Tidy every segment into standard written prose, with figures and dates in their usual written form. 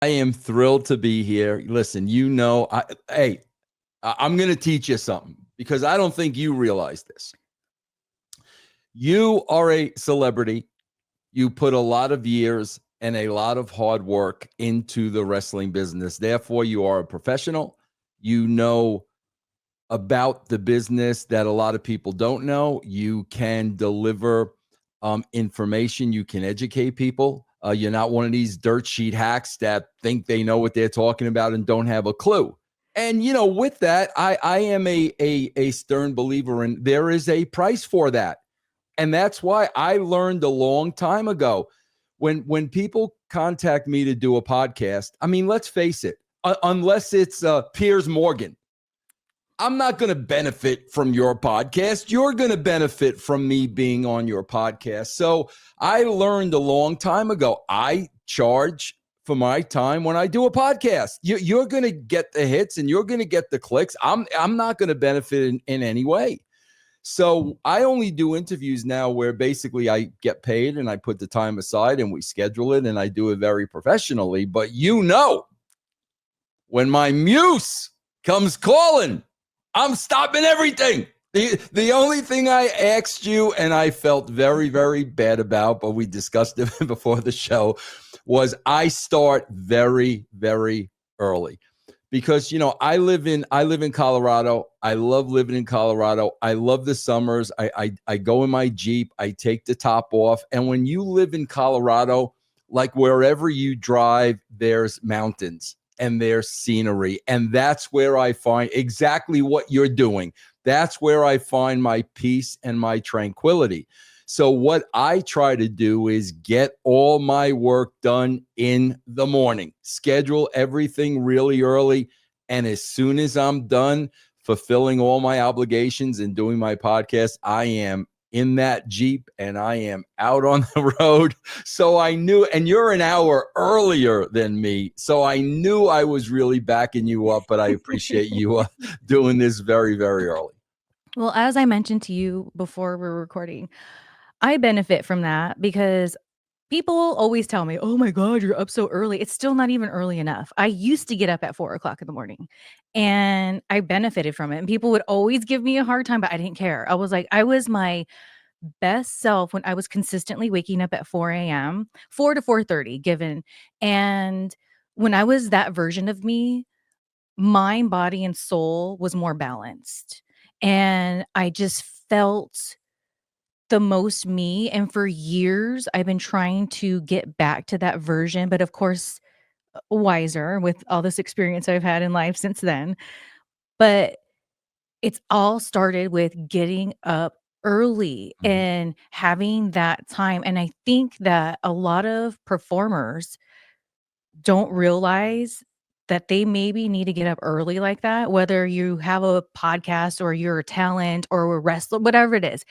I am thrilled to be here. Listen, I'm going to teach you something because I don't think you realize this. You are a celebrity. You put a lot of years and a lot of hard work into the wrestling business. Therefore, you are a professional. You know about the business that a lot of people don't know. You can deliver information. You can educate people. You're not one of these dirt sheet hacks that think they know what they're talking about and don't have a clue. And, with that, I am a stern believer in there is a price for that. And that's why I learned a long time ago when people contact me to do a podcast, I mean, let's face it, unless it's Piers Morgan, I'm not going to benefit from your podcast. You're going to benefit from me being on your podcast. So I learned a long time ago, I charge for my time when I do a podcast. You're going to get the hits and you're going to get the clicks. I'm not going to benefit in any way. So I only do interviews now where basically I get paid and I put the time aside and we schedule it and I do it very professionally. But when my muse comes calling, I'm stopping everything. The only thing I asked you and I felt very, very bad about, but we discussed it before the show, was I start very, very early. Because, I live in Colorado. I love living in Colorado. I love the summers. I go in my Jeep. I take the top off. And when you live in Colorado, like wherever you drive, there's mountains and there's scenery. And that's where I find exactly what you're doing. That's where I find my peace and my tranquility. So what I try to do is get all my work done in the morning, schedule everything really early. And as soon as I'm done fulfilling all my obligations and doing my podcast, I am in that Jeep and I am out on the road. So I knew, and you're an hour earlier than me. So I knew I was really backing you up, but I appreciate you doing this very, very early. Well, as I mentioned to you before we're recording, I benefit from that because people always tell me, "Oh my god, you're up so early." It's still not even early enough. I used to get up at 4 o'clock in the morning, and I benefited from it, and people would always give me a hard time, but I didn't care. I was my best self when I was consistently waking up at 4 a.m., 4 to 4:30 given, and when I was that version of me, mind, body, and soul was more balanced, and I just felt the most me, and for years, I've been trying to get back to that version, but of course, wiser with all this experience I've had in life since then. But it's all started with getting up early Mhm. and having that time, and I think that a lot of performers don't realize that they maybe need to get up early like that, whether you have a podcast or you're a talent or a wrestler, whatever it is.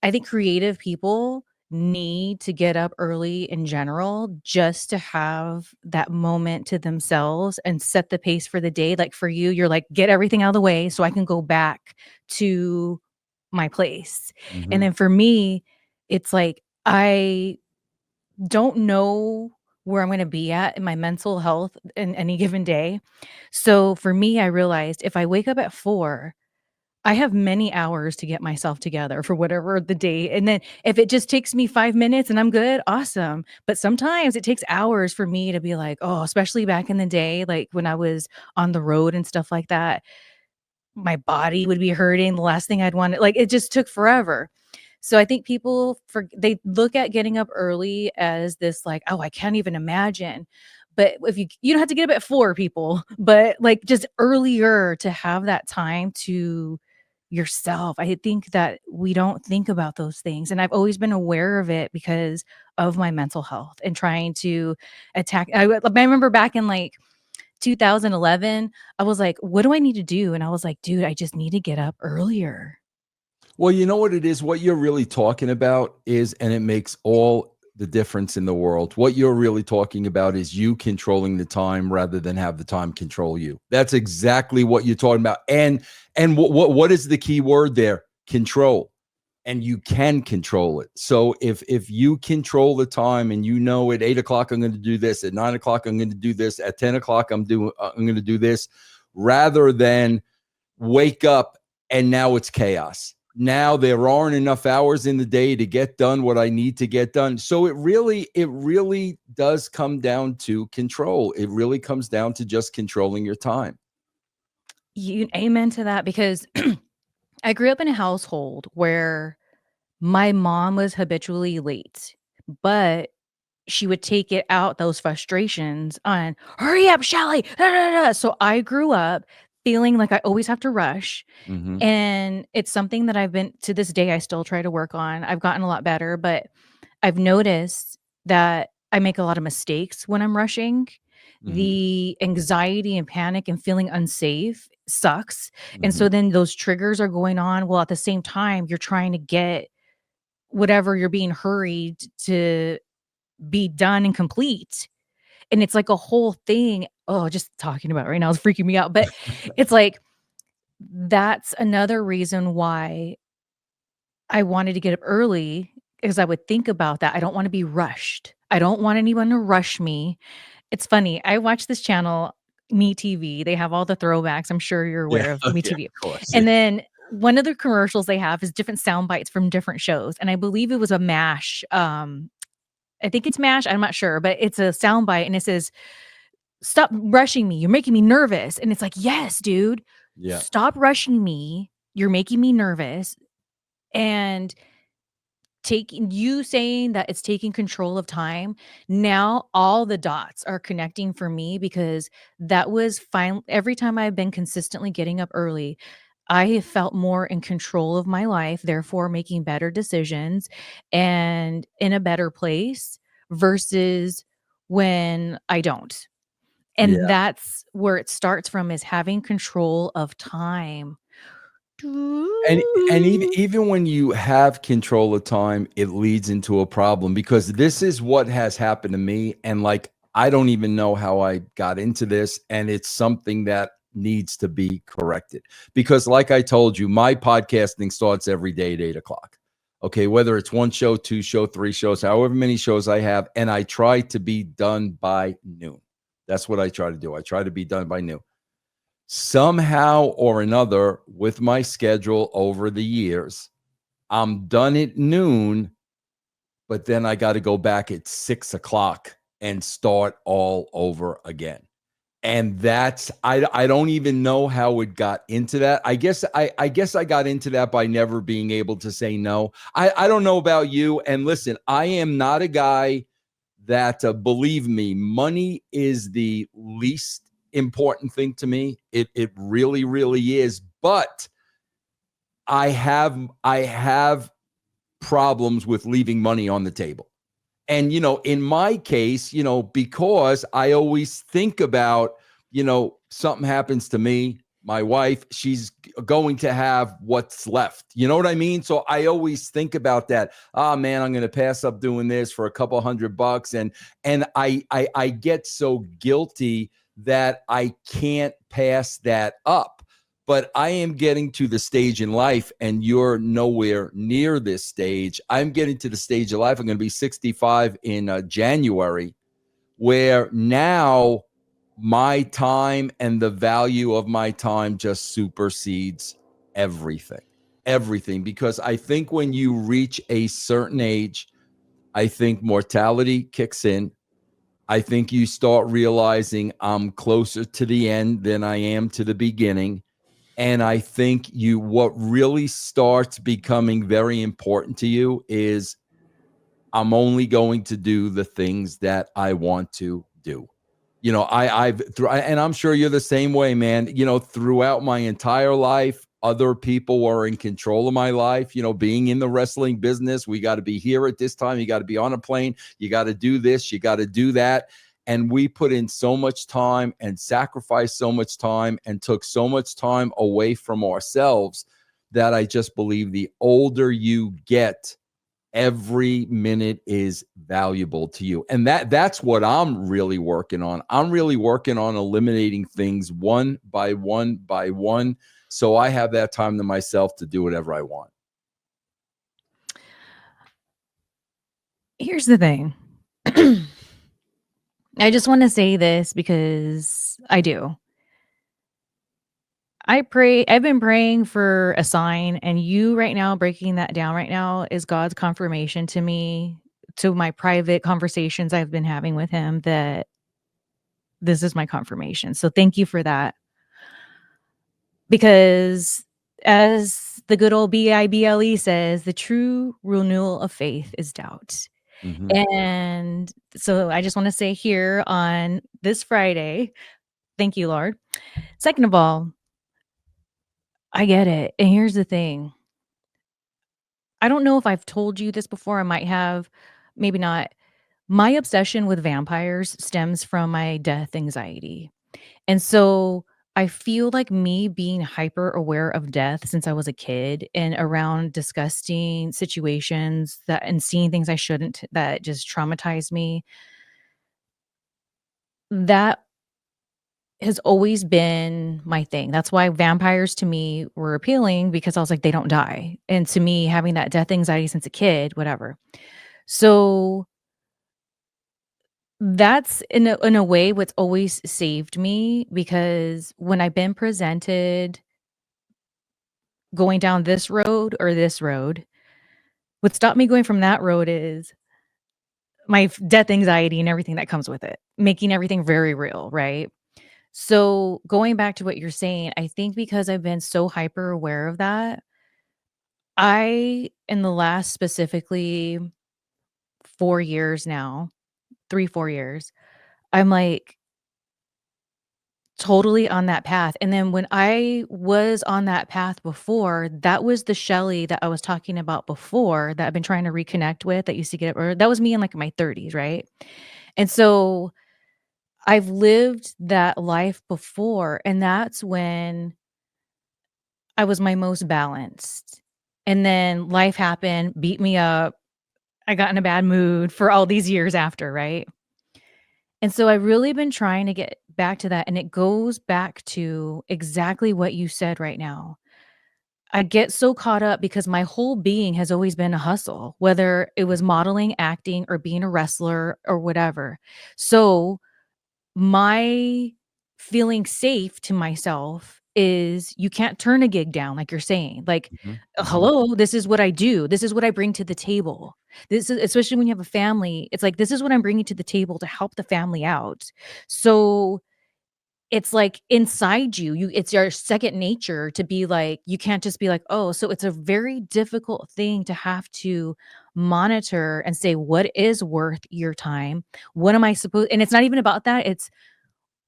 I think creative people need to get up early in general just to have that moment to themselves and set the pace for the day. Like for you, you're like, get everything out of the way so I can go back to my place. And Mhm. then for me, it's like I don't know where I'm going to be at in my mental health in any given day. So for me, I realized if I wake up at 4, I have many hours to get myself together for whatever the day. And then if it just takes me 5 minutes and I'm good, awesome. But sometimes it takes hours for me to be like, oh, especially back in the day, like when I was on the road and stuff like that, my body would be hurting. The last thing I'd want, like it just took forever. So I think they look at getting up early as this like, oh, I can't even imagine. But if you don't have to get up at 4 people, but like just earlier to have that time to yourself. I think that we don't think about those things. And I've always been aware of it because of my mental health and trying to attack. I remember back in like 2011, I was like, what do I need to do? And I was like, dude, I just need to get up earlier. Well, you know what it is? What you're really talking about is, and it makes all the difference in the world. What you're really talking about is you controlling the time rather than have the time control you. That's exactly what you're talking about. And what is the key word there? Control. and you can control it. So if you control the time and you know at 8 o'clock I'm going to do this, at 9 o'clock I'm going to do this, at 10 o'clock I'm going to do this, rather than wake up and now it's chaos. Now there aren't enough hours in the day to get done what I need to get done. So it really does come down to control. It really comes down to just controlling your time. Amen to that, because I grew up in a household where my mom was habitually late, but she would take it out, those frustrations, on, "Hurry up, Shelly." Da, da, da. So I grew up feeling like I always have to rush. Mm-hmm. And it's something that I've been, to this day, I still try to work on. I've gotten a lot better, but I've noticed that I make a lot of mistakes when I'm rushing. Mm-hmm. The anxiety and panic and feeling unsafe sucks. And Mm-hmm. so then those triggers are going on. Well, at the same time, you're trying to get whatever you're being hurried to be done and complete. And it's like a whole thing. Oh, just talking about it right now is freaking me out. But it's like, that's another reason why I wanted to get up early, because I would think about that. I don't want to be rushed. I don't want anyone to rush me. It's funny. I watch this channel, Me TV. They have all the throwbacks. I'm sure you're Yeah. aware of Me Yeah. TV. Of course. And then one of the commercials they have is different sound bites from different shows. And I believe it was a MASH. I think it's MASH. I'm not sure, but it's a sound bite and it says, "Stop rushing me. You're making me nervous." And it's like, yes, dude, Yeah. stop rushing me. You're making me nervous. And taking, you saying that it's taking control of time, now all the dots are connecting for me, because that was fine. Every time I've been consistently getting up early, I have felt more in control of my life, therefore making better decisions and in a better place, versus when I don't. And Yeah. that's where it starts from, is having control of time. And even when you have control of time, it leads into a problem, because this is what has happened to me. And like, I don't even know how I got into this. And it's something that needs to be corrected, because like I told you, my podcasting starts every day at 8 o'clock. Okay. Whether it's one show, two show, three shows, however many shows I have. And I try to be done by noon. That's what I try to do. I try to be done by noon. Somehow or another, with my schedule over the years, I'm done at noon, but then I got to go back at 6 o'clock and start all over again. And that's, I don't even know how it got into that. I guess I got into that by never being able to say no. I don't know about you. And listen, I am not a guy that, believe me, money is the least important thing to me. It really, really is. But I have problems with leaving money on the table. And, in my case, because I always think about, something happens to me, my wife, she's going to have what's left. You know what I mean? So I always think about that. Oh man, I'm going to pass up doing this for a couple $100. And I get so guilty that I can't pass that up. But I am getting to the stage in life, and you're nowhere near this stage. I'm getting to the stage of life. I'm going to be 65 in January, where now my time and the value of my time just supersedes everything. Everything. Because I think when you reach a certain age, I think mortality kicks in. I think you start realizing I'm closer to the end than I am to the beginning. And I think what really starts becoming very important to you is, I'm only going to do the things that I want to do. And I'm sure you're the same way, man. Throughout my entire life, other people were in control of my life. Being in the wrestling business, we got to be here at this time. You got to be on a plane. You got to do this. You got to do that. And we put in so much time and sacrificed so much time and took so much time away from ourselves, that I just believe the older you get, every minute is valuable to you. And that's what I'm really working on. I'm really working on eliminating things one by one by one, so I have that time to myself to do whatever I want. Here's the thing. I just want to say this because I do. I've been praying for a sign, and you right now breaking that down right now is God's confirmation to me, to my private conversations I've been having with him, that this is my confirmation. So thank you for that. Because as the good old Bible says, the true renewal of faith is doubt. Mhm. And so I just want to say here on this Friday, thank you, Lord. Second of all, I get it. And here's the thing. I don't know if I've told you this before. I might have, maybe not. My obsession with vampires stems from my death anxiety. And so I feel like me being hyper aware of death since I was a kid and around disgusting situations that and seeing things I shouldn't that just traumatize me, that has always been my thing. That's why vampires to me were appealing because I was like, they don't die. And to me, having that death anxiety since a kid, whatever. So that's in a way what's always saved me, because when I've been presented going down this road or this road, what stopped me going from that road is my death anxiety and everything that comes with it, making everything very real, right? So, going back to what you're saying, I think because I've been so hyper aware of that, in the last specifically 4 years now, 3, 4 years, I'm like totally on that path. And then when I was on that path before, that was the Shelly that I was talking about before that I've been trying to reconnect with that used to get, or that was me in like my 30s, right? And so I've lived that life before, and that's when I was my most balanced. And then life happened, beat me up. I got in a bad mood for all these years after, right? And so I've really been trying to get back to that. And it goes back to exactly what you said right now. I get so caught up because my whole being has always been a hustle, whether it was modeling, acting, or being a wrestler or whatever. So my feeling safe to myself is you can't turn a gig down, like you're saying. Like, Mhm. Mhm. hello, this is what I do. This is what I bring to the table. This is, especially when you have a family, it's like, this is what I'm bringing to the table to help the family out. So it's like inside you, it's your second nature to be like, you can't just be like, oh, so it's a very difficult thing to have to monitor and say, what is worth your time? What am I supposed, and it's not even about that. It's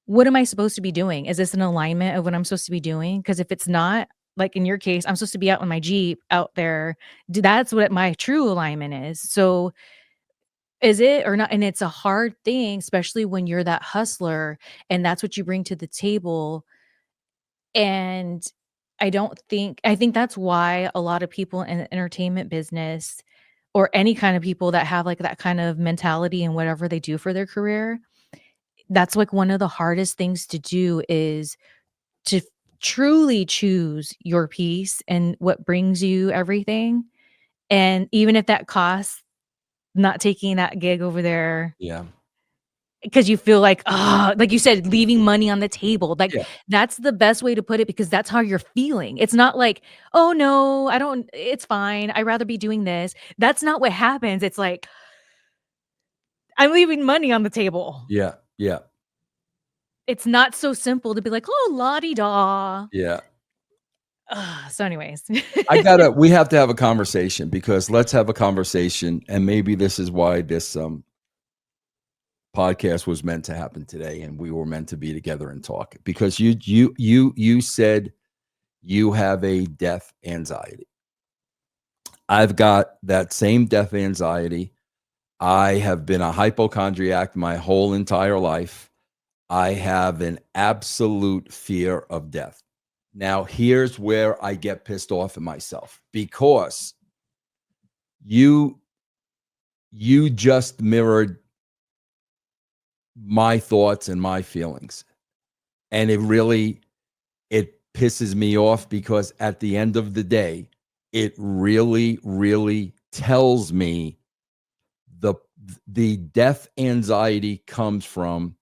what am I supposed to be doing? Is this an alignment of what I'm supposed to be doing? Because if it's not, like in your case, I'm supposed to be out in my Jeep out there. That's what my true alignment is. So is it or not? And it's a hard thing, especially when you're that hustler and that's what you bring to the table. And I think that's why a lot of people in the entertainment business or any kind of people that have like that kind of mentality in whatever they do for their career, that's like one of the hardest things to do is to truly choose your peace and what brings you everything. And even if that costs not taking that gig over there Yeah. because you feel like, ah, like you said, leaving money on the table. Like Yeah. that's the best way to put it because that's how you're feeling. It's not like, oh no, I don't, it's fine. I'd rather be doing this. That's not what happens. It's like, I'm leaving money on the table. Yeah. Yeah. It's not so simple to be like, oh, la di da. Yeah. So, anyways. We have to have a conversation because let's have a conversation. And maybe this is why this podcast was meant to happen today. And we were meant to be together and talk because you said you have a death anxiety. I've got that same death anxiety. I have been a hypochondriac my whole entire life. I have an absolute fear of death. Now, here's where I get pissed off at myself because you you just mirrored my thoughts and my feelings. And it pisses me off because at the end of the day, it really tells me the The death anxiety comes from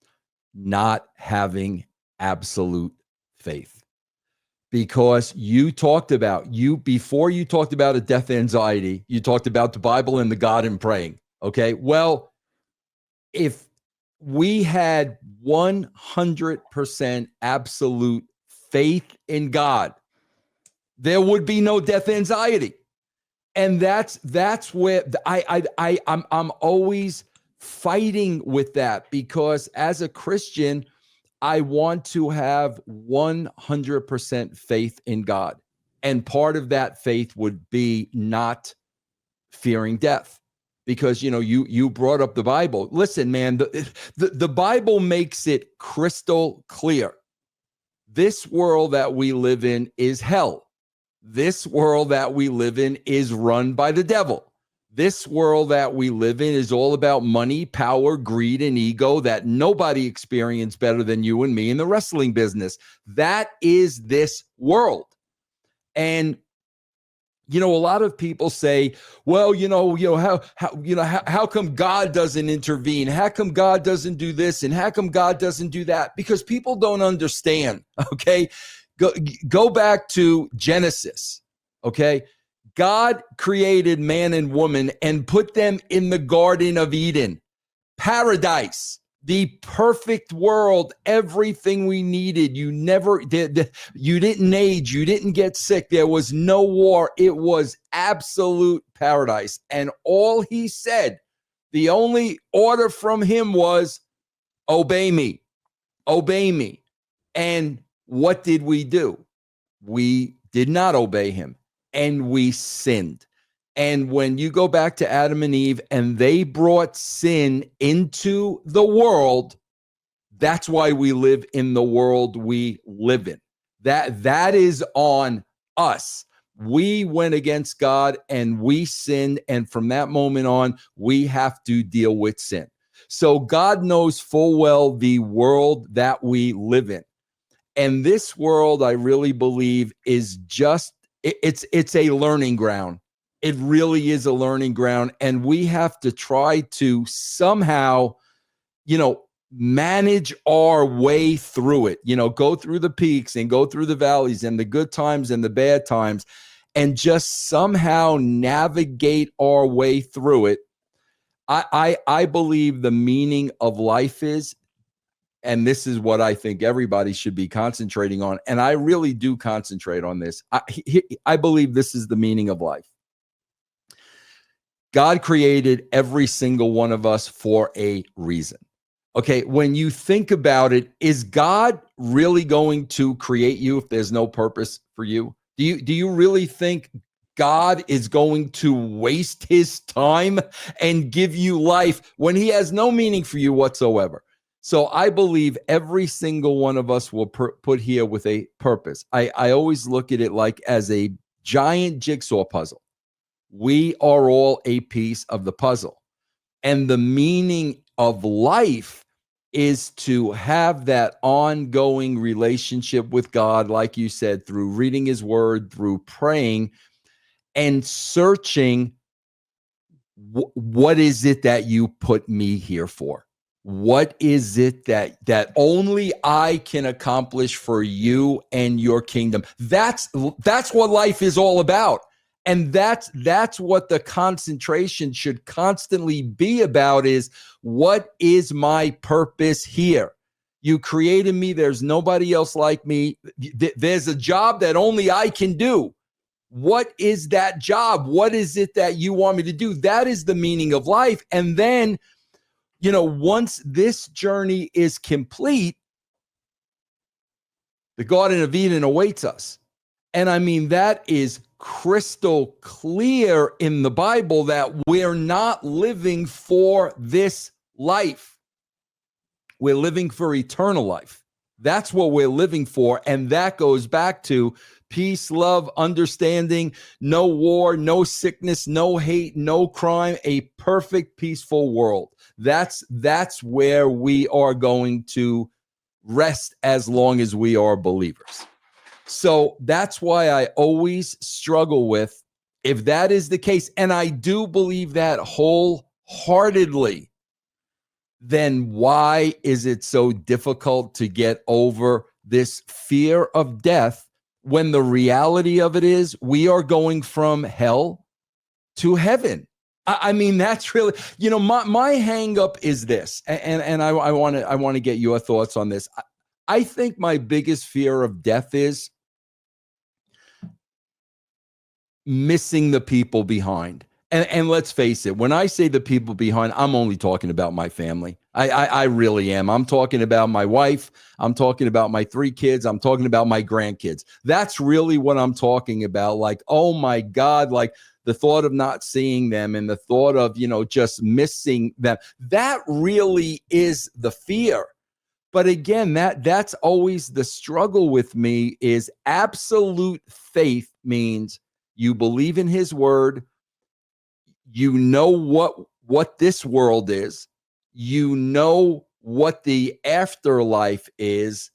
not having absolute faith. Because you talked about before you talked about a death anxiety, you talked about the Bible and the God and praying. Okay. Well, if we had 100% absolute faith in God, there would be no death anxiety. And that's where I'm always fighting with that, because as a Christian, I want to have 100% faith in God. And part of that faith would be not fearing death. Because, you brought up the Bible. Listen, man, the Bible makes it crystal clear. This world that we live in is hell. This world that we live in is run by the devil. This world that we live in is all about money, power, greed, and ego that nobody experienced better than you and me in the wrestling business. That is this world. And a lot of people say, well, how come God doesn't intervene? How come God doesn't do this? And how come God doesn't do that? Because people don't understand. Okay. Go back to Genesis. Okay. God created man and woman and put them in the Garden of Eden, paradise, the perfect world, everything we needed. You never did. You didn't age. You didn't get sick. There was no war. It was absolute paradise. And all he said, the only order from him was, obey me, obey me. And what did we do? We did not obey him, and we sinned. And when you go back to Adam and Eve and they brought sin into the world, that's why we live in the world we live in. That is on us. We went against God and we sinned. And from that moment on, we have to deal with sin. So God knows full well the world that we live in. And this world, I really believe, is just, it's a learning ground. It really is a learning ground. And we have to try to somehow, manage our way through it, go through the peaks and go through the valleys and the good times and the bad times, and just somehow navigate our way through it. I believe the meaning of life is, and this is what I think everybody should be concentrating on, and I really do concentrate on this. I believe this is the meaning of life. God created every single one of us for a reason. Okay, when you think about it, is God really going to create you if there's no purpose for you? Do you really think God is going to waste his time and give you life when he has no meaning for you whatsoever? So I believe every single one of us will put here with a purpose. I always look at it like as a giant jigsaw puzzle. We are all a piece of the puzzle. And the meaning of life is to have that ongoing relationship with God, like you said, through reading his word, through praying, and searching, what is it that you put me here for? What is it that only I can accomplish for you and your kingdom? That's what life is all about. And that's what the concentration should constantly be about, is what is my purpose here? You created me. There's nobody else like me. There's a job that only I can do. What is that job? What is it that you want me to do? That is the meaning of life. And then, once this journey is complete, the Garden of Eden awaits us. And I mean, that is crystal clear in the Bible, that we're not living for this life. We're living for eternal life. That's what we're living for. And that goes back to peace, love, understanding, no war, no sickness, no hate, no crime, a perfect, peaceful world. That's where we are going to rest as long as we are believers. So that's why I always struggle with, if that is the case, and I do believe that wholeheartedly, wholeheartedly, then why is it so difficult to get over this fear of death when the reality of it is we are going from hell to heaven? I mean, that's really, my hang up is this, and I want to get your thoughts on this. I think my biggest fear of death is missing the people behind. And let's face it, when I say the people behind, I'm only talking about my family. I really am. I'm talking about my wife. I'm talking about my 3 kids. I'm talking about my grandkids. That's really what I'm talking about. Like, oh my God, like the thought of not seeing them and the thought of, just missing them. That really is the fear. But again, that's always the struggle with me is absolute faith means you believe in his word, you know what this world is, you know what the afterlife is,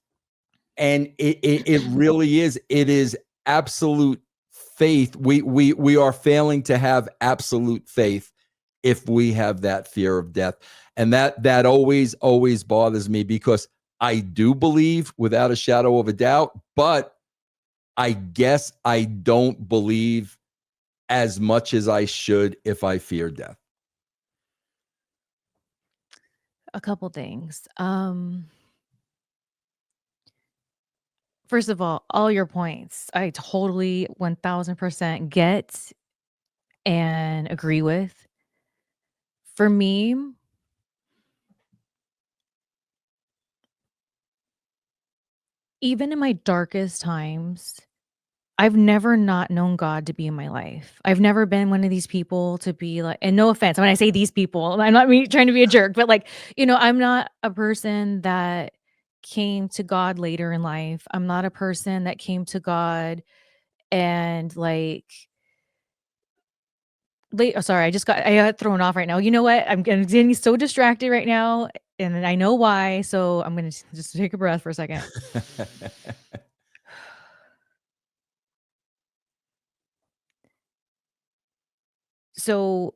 and it really is, it is absolute faith. We are failing to have absolute faith if we have that fear of death. And that always bothers me because I do believe without a shadow of a doubt, but I guess I don't believe as much as I should if I fear death. A couple things. First of all your points, I totally 1000% get and agree with. For me, even in my darkest times, I've never not known God to be in my life. I've never been one of these people to be like, and no offense, when I say these people, I'm not me trying to be a jerk, but like, I'm not a person that came to God later in life. I'm not a person that came to God and like late. Oh, sorry, I got thrown off right now. You know what? I'm getting so distracted right now, and I know why. So I'm gonna just take a breath for a second. So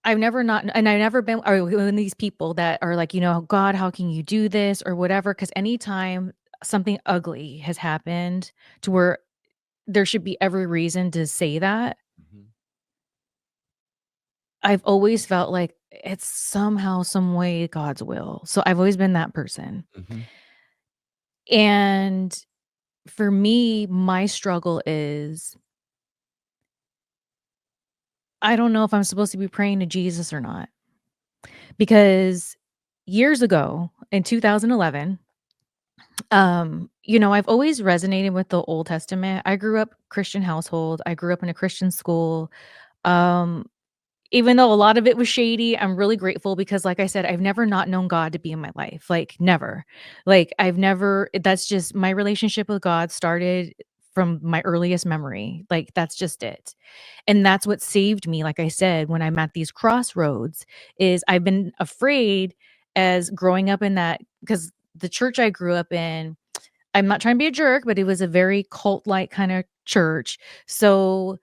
I've never not and I've never been or one of these people that are like, "God, how can you do this?" or whatever. Because anytime something ugly has happened to where there should be every reason to say that, Mhm, I've always felt like it's somehow, some way God's will. So I've always been that person. mhm, And for me, my struggle is I don't know if I'm supposed to be praying to Jesus or not. Because years ago in 2011, I've always resonated with the Old Testament. I grew up Christian household. I grew up in a Christian school. Um, Even though a lot of it was shady, I'm really grateful because like I said, I've never not known God to be in my life. Like never. Like I've never that's just my relationship with God started from my earliest memory. Like that's just it. And that's what saved me, like I said, when I'm at these crossroads, is I've been afraid as growing up in that because the church I grew up in, I'm not trying to be a jerk, but it was a very cult-like kind of church. So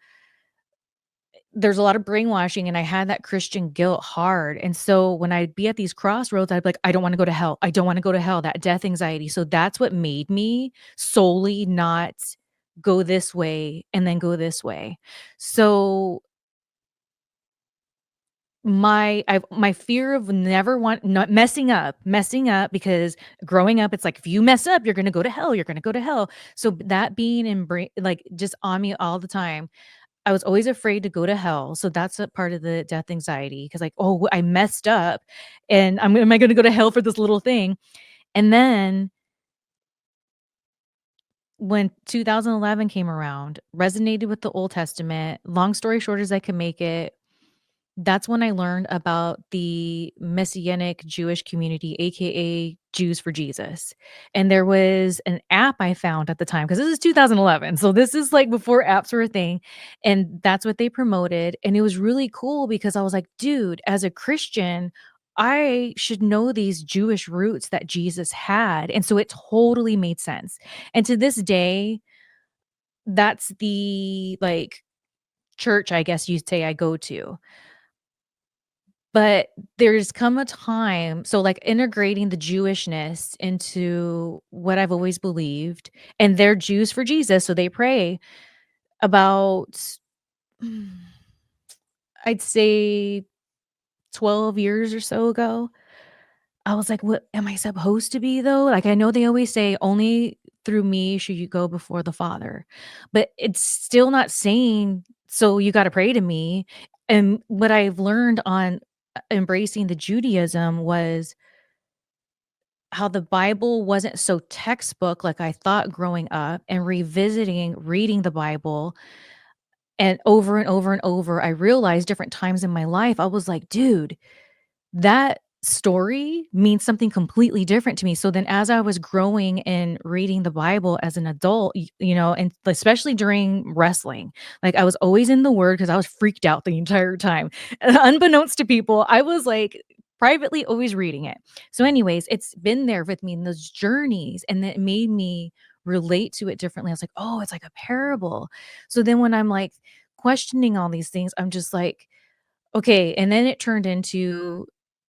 there's a lot of brainwashing and I had that Christian guilt hard. And so when I'd be at these crossroads, I'd be like, I don't want to go to hell. I don't want to go to hell, that death anxiety. So that's what made me solely not go this way and then go this way. So my fear of never want not messing up because growing up it's like if you mess up you're going to go to hell, you're going to go to hell. So that being in like just on me all the time, I was always afraid to go to hell. So that's a part of the death anxiety because like, oh, I messed up and am I going to go to hell for this little thing? And then when 2011 came around, resonated with the Old Testament. Long story short as I can make it, that's when I learned about the Messianic Jewish community, AKA Jews for Jesus. And there was an app I found at the time because this is 2011. So this is like before apps were a thing. And that's what they promoted. And it was really cool because I was like, dude, as a Christian, I should know these Jewish roots that Jesus had. And so it totally made sense. And to this day, that's the like church, I guess you'd say I go to. But there's come a time so, like, integrating the Jewishness into what I've always believed, and they're Jews for Jesus, so they pray about, mm, I'd say 12 years or so ago. I was like, "What am I supposed to be, though?" Like, I know they always say, "Only through me should you go before the Father," but it's still not saying, "So you gotta pray to me." And what I've learned on, embracing the Judaism was how the Bible wasn't so textbook like I thought growing up, and revisiting reading the Bible, and over and over, I realized different times in my life, I was like, "Dude, that story means something completely different to me." So then as I was growing and reading the Bible as an adult, and especially during wrestling, like, I was always in the word because I was freaked out the entire time. Unbeknownst to people, I was, like, privately always reading it. So anyways, it's been there with me in those journeys, and it made me relate to it differently. I was like, "Oh, it's like a parable." So then when I'm, like, questioning all these things, I'm just like, okay, and then it turned into,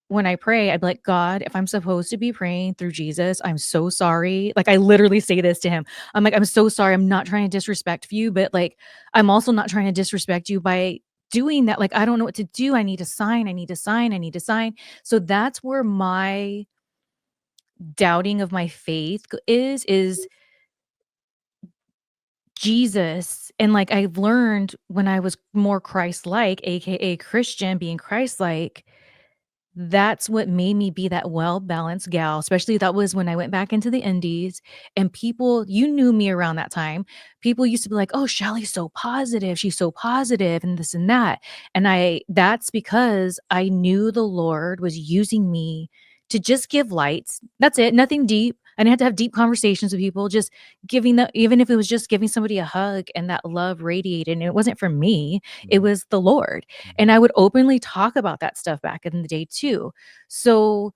when I pray, I'd be like, "God, if I'm supposed to be praying through Jesus, I'm so sorry." Like, I literally say this to him. I'm like, "I'm so sorry. I'm not trying to disrespect you, but, like, I'm also not trying to disrespect you by doing that. Like, I don't know what to do. I need to sign. I need to sign. I need to sign." So that's where my doubting of my faith is Jesus. And, like, I've learned when I was more Christ-like, AKA Christian, being Christ-like, that's what made me be that well-balanced gal, especially that was when I went back into the indies, and people, you knew me around that time. People used to be like, "Oh, Shelly's so positive. She's so positive and this and that." And that's because I knew the Lord was using me to just give lights. That's it, nothing deep. I didn't have to have deep conversations with people, just giving the even if it was just giving somebody a hug and that love radiated, and it wasn't from me, it Mhm, was the Lord. mhm. And I would openly talk about that stuff back in the day too. So,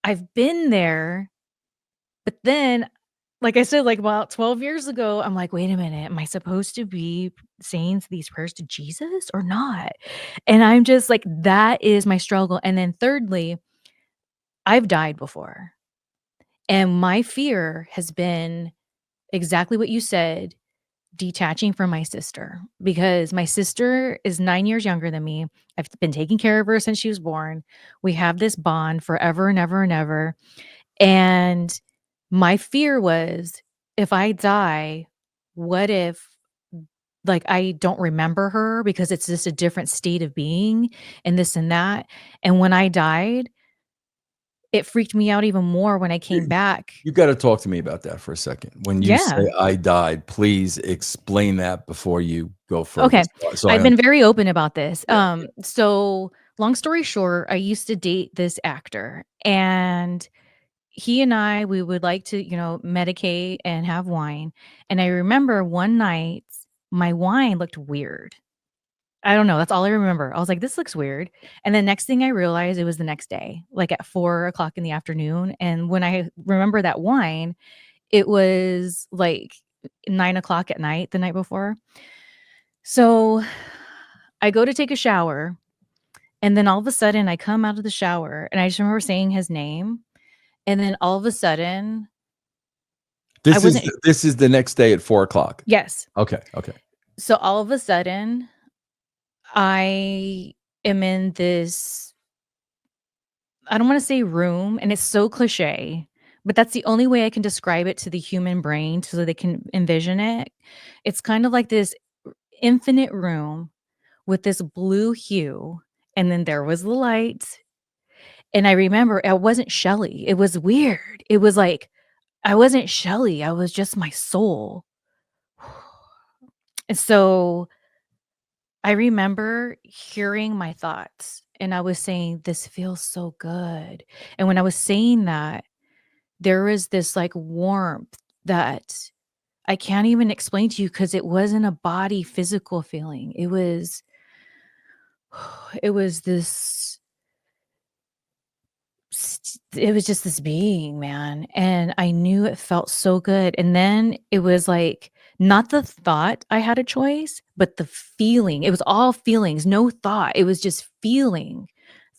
I've been there, but then, like I said, like about 12 years ago, I'm like, "Wait a minute, am I supposed to be saying these prayers to Jesus or not?" And I'm just like, that is my struggle. And then thirdly, I've died before, and my fear has been exactly what you said, detaching from my sister, because my sister is 9 years younger than me. I've been taking care of her since she was born. We have this bond forever and ever and ever, and my fear was, if I die, what if, like, I don't remember her because it's just a different state of being and this and that, and when I died, it freaked me out even more when I came You back. you gotta talk to me about that for a second. When you say, Yeah. "I died," please explain that before you go further Okay. so I I've been understand. very open about this. Yeah. So long story short, I used to date this actor, and he and we would like to, medicate and have wine. And I remember one night my wine looked weird. I don't know. That's all I remember. I was like, this looks weird. And then next thing I realized, it was the next day, like at 4 o'clock in the afternoon. And when I remember that wine, it was like 9 o'clock at night the night before. So I go to take a shower, and then all of a sudden I come out of the shower and I just remember saying his name. And then all of a sudden, I wasn't, This is the next day at 4 o'clock. yes. Okay, okay. So all of a sudden, I am in this, I don't want to say room, and it's so cliche, but that's the only way I can describe it to the human brain so they can envision it. It's kind of like this infinite room with this blue hue, and then there was the light. And I remember I wasn't Shelly. It was weird. It was like I wasn't Shelly. I was just my soul. And so I remember hearing my thoughts, and I was saying, "This feels so good." And when I was saying that, there was this like warmth that I can't even explain to you because it wasn't a body physical feeling. It was this it was just this being, man, and I knew it felt so good. And then it was like, not the thought I had a choice, but the feeling. It was all feelings, no thought. It was just feeling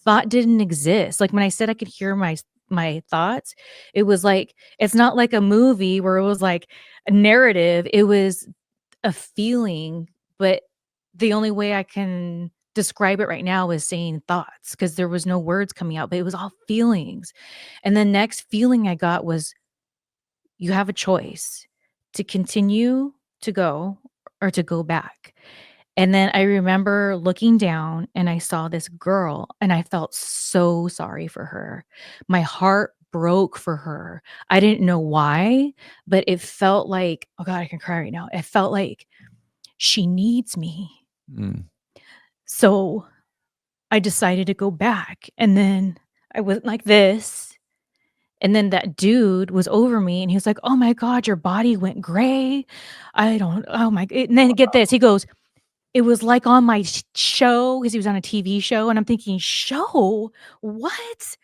thought didn't exist. Like when I said I could hear my thoughts, it was like it's not like a movie where it was like a narrative. It was a feeling, but the only way I can describe it right now is saying thoughts because there was no words coming out, but it was all feelings. And the next feeling I got was you have a choice to continue to go or to go back. And then I remember looking down and I saw this girl and I felt so sorry for her. My heart broke for her. I didn't know why, but it felt like, oh God, I can cry right now. It felt like she needs me. Mm. So I decided to go back. And then I went like this. And then that dude was over me and he was like, "Oh my God, your body went gray." I don't, oh my, and then get this. He goes, "It was like on my show," because he was on a TV show. And I'm thinking, show? What?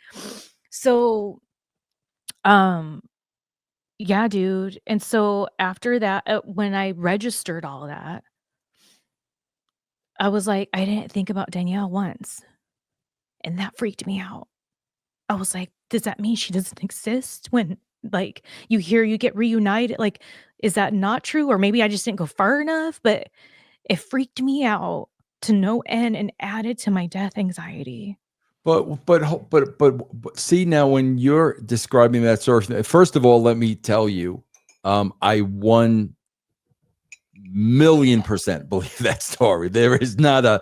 So, um, yeah, dude. And so after that, when I registered all that, I was like, I didn't think about Danielle once. And that freaked me out. I was like, does that mean she doesn't exist when, like, you hear you get reunited? Like, is that not true? Or maybe I just didn't go far enough, but it freaked me out to no end and added to my death anxiety. But see, now when you're describing that source, first of all, let me tell you, I 1,000,000% believe that story. There is not a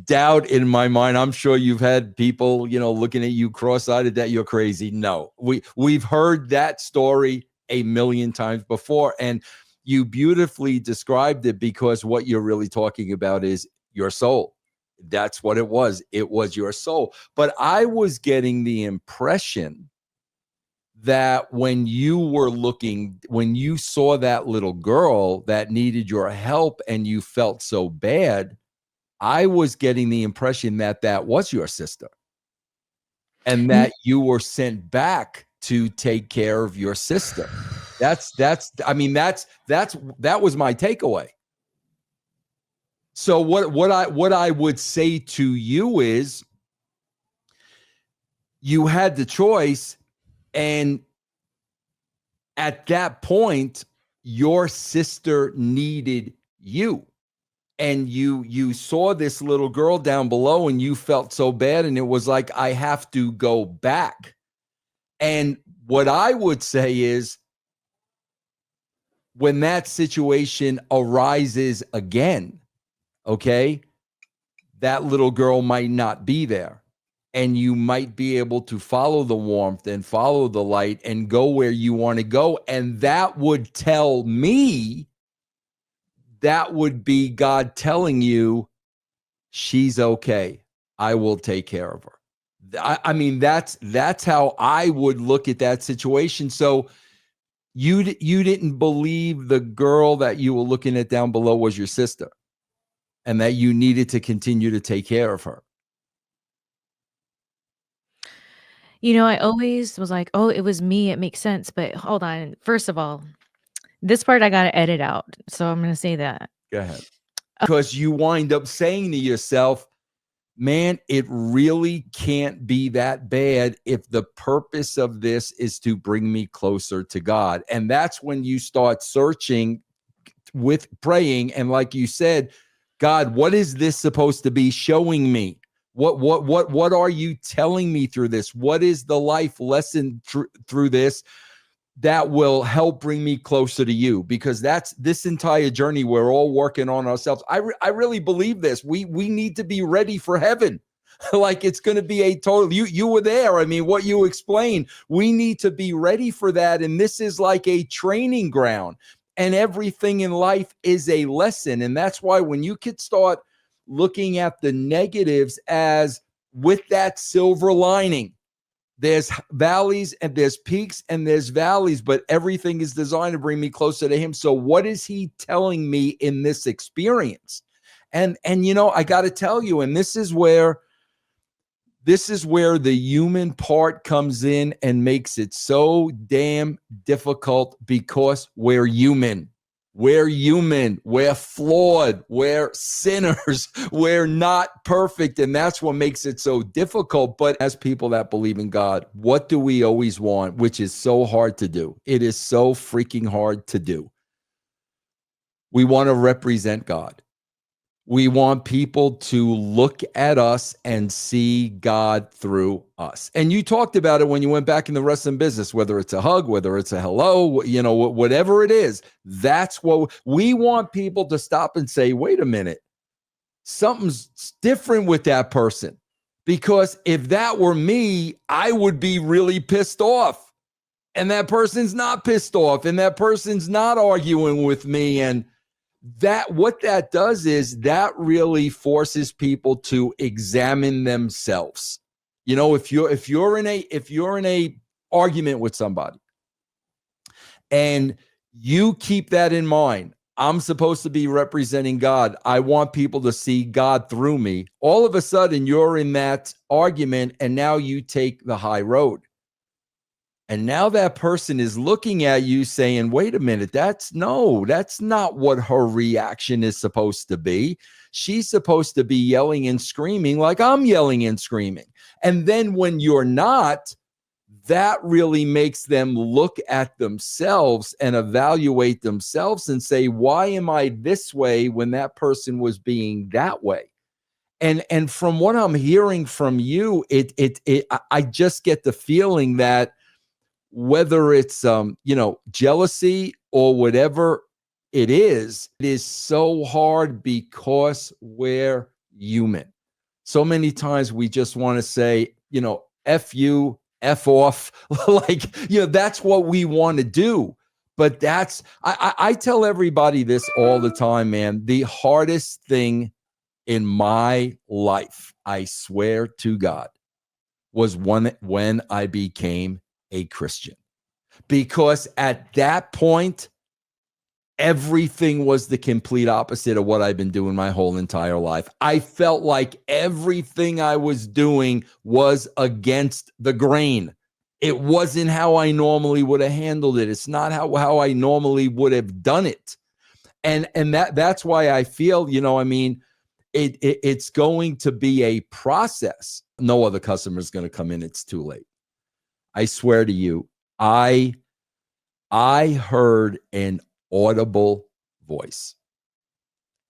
doubt in my mind. I'm sure you've had people, looking at you cross-eyed that you're crazy. No, we've heard that story 1,000,000 times before, and you beautifully described it because what you're really talking about is your soul. That's what it was. It was your soul. But I was getting the impression that when you saw that little girl that needed your help and you felt so bad, I was getting the impression that that was your sister and N- that you were sent back to take care of your sister. That was my takeaway. So what I would say to you is you had the choice, and at that point, your sister needed you. And you saw this little girl down below and you felt so bad. And it was like, I have to go back. And what I would say is when that situation arises again, okay, that little girl might not be there. And you might be able to follow the warmth and follow the light and go where you want to go. And that would tell me, that would be God telling you, she's okay. I will take care of her. I mean, that's how I would look at that situation. So you didn't believe the girl that you were looking at down below was your sister, and that you needed to continue to take care of her. I always was like, oh, it was me. It makes sense. But hold on. First of all, this part I got to edit out. So I'm going to say that. Go ahead. Because you wind up saying to yourself, man, it really can't be that bad if the purpose of this is to bring me closer to God. And that's when you start searching with praying. And like you said, God, what is this supposed to be showing me? What are you telling me through this? What is the life lesson through this that will help bring me closer to you? Because that's this entire journey. We're all working on ourselves. I really believe this. We need to be ready for heaven. Like it's going to be a total, you were there. I mean, what you explained, we need to be ready for that. And this is like a training ground, and everything in life is a lesson. And that's why when you could start looking at the negatives as with that silver lining, there's valleys and there's peaks and there's valleys, but everything is designed to bring me closer to him. So what is he telling me in this experience? And I got to tell you, and this is where the human part comes in and makes it so damn difficult, because we're human. We're human. We're flawed. We're sinners. We're not perfect. And that's what makes it so difficult. But as people that believe in God, what do we always want, which is so hard to do? It is so freaking hard to do. We want to represent God. We want people to look at us and see God through us. And you talked about it when you went back in the wrestling business, whether it's a hug, whether it's a hello, whatever it is, that's what we want people to stop and say, wait a minute, something's different with that person. Because if that were me, I would be really pissed off. And that person's not pissed off, and that person's not arguing with me. And that what that does is that really forces people to examine themselves. If you're in a argument with somebody and you keep that in mind, I'm supposed to be representing God. I want people to see God through me. All of a sudden you're in that argument and now you take the high road. And now that person is looking at you saying, wait a minute, that's not what her reaction is supposed to be. She's supposed to be yelling and screaming like I'm yelling and screaming. And then when you're not, that really makes them look at themselves and evaluate themselves and say, why am I this way when that person was being that way? And from what I'm hearing from you, I just get the feeling that whether it's jealousy or whatever it is so hard because we're human. So many times we just want to say, F you, F off. That's what we want to do. But I tell everybody this all the time, man. The hardest thing in my life, I swear to God, was when I became a Christian. Because at that point, everything was the complete opposite of what I've been doing my whole entire life. I felt like everything I was doing was against the grain. It wasn't how I normally would have handled it. It's not how I normally would have done it. And that's why I feel, it's going to be a process. No other customer is going to come in. It's too late. I swear to you, I heard an audible voice.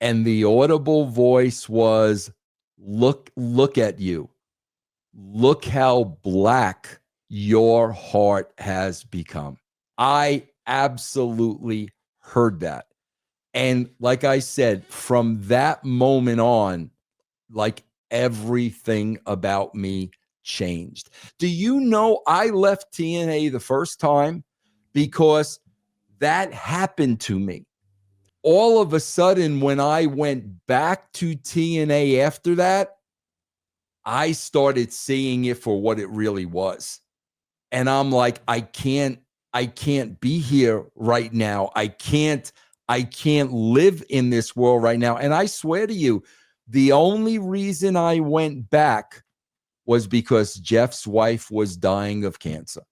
And the audible voice was, look at you. Look how black your heart has become. I absolutely heard that. And like I said, from that moment on, like everything about me changed. Do you know I left TNA the first time because that happened to me? All of a sudden, when I went back to TNA after that, I started seeing it for what it really was. And I'm like, I can't be here right now. I can't live in this world right now. And I swear to you, the only reason I went back was because Jeff's wife was dying of cancer.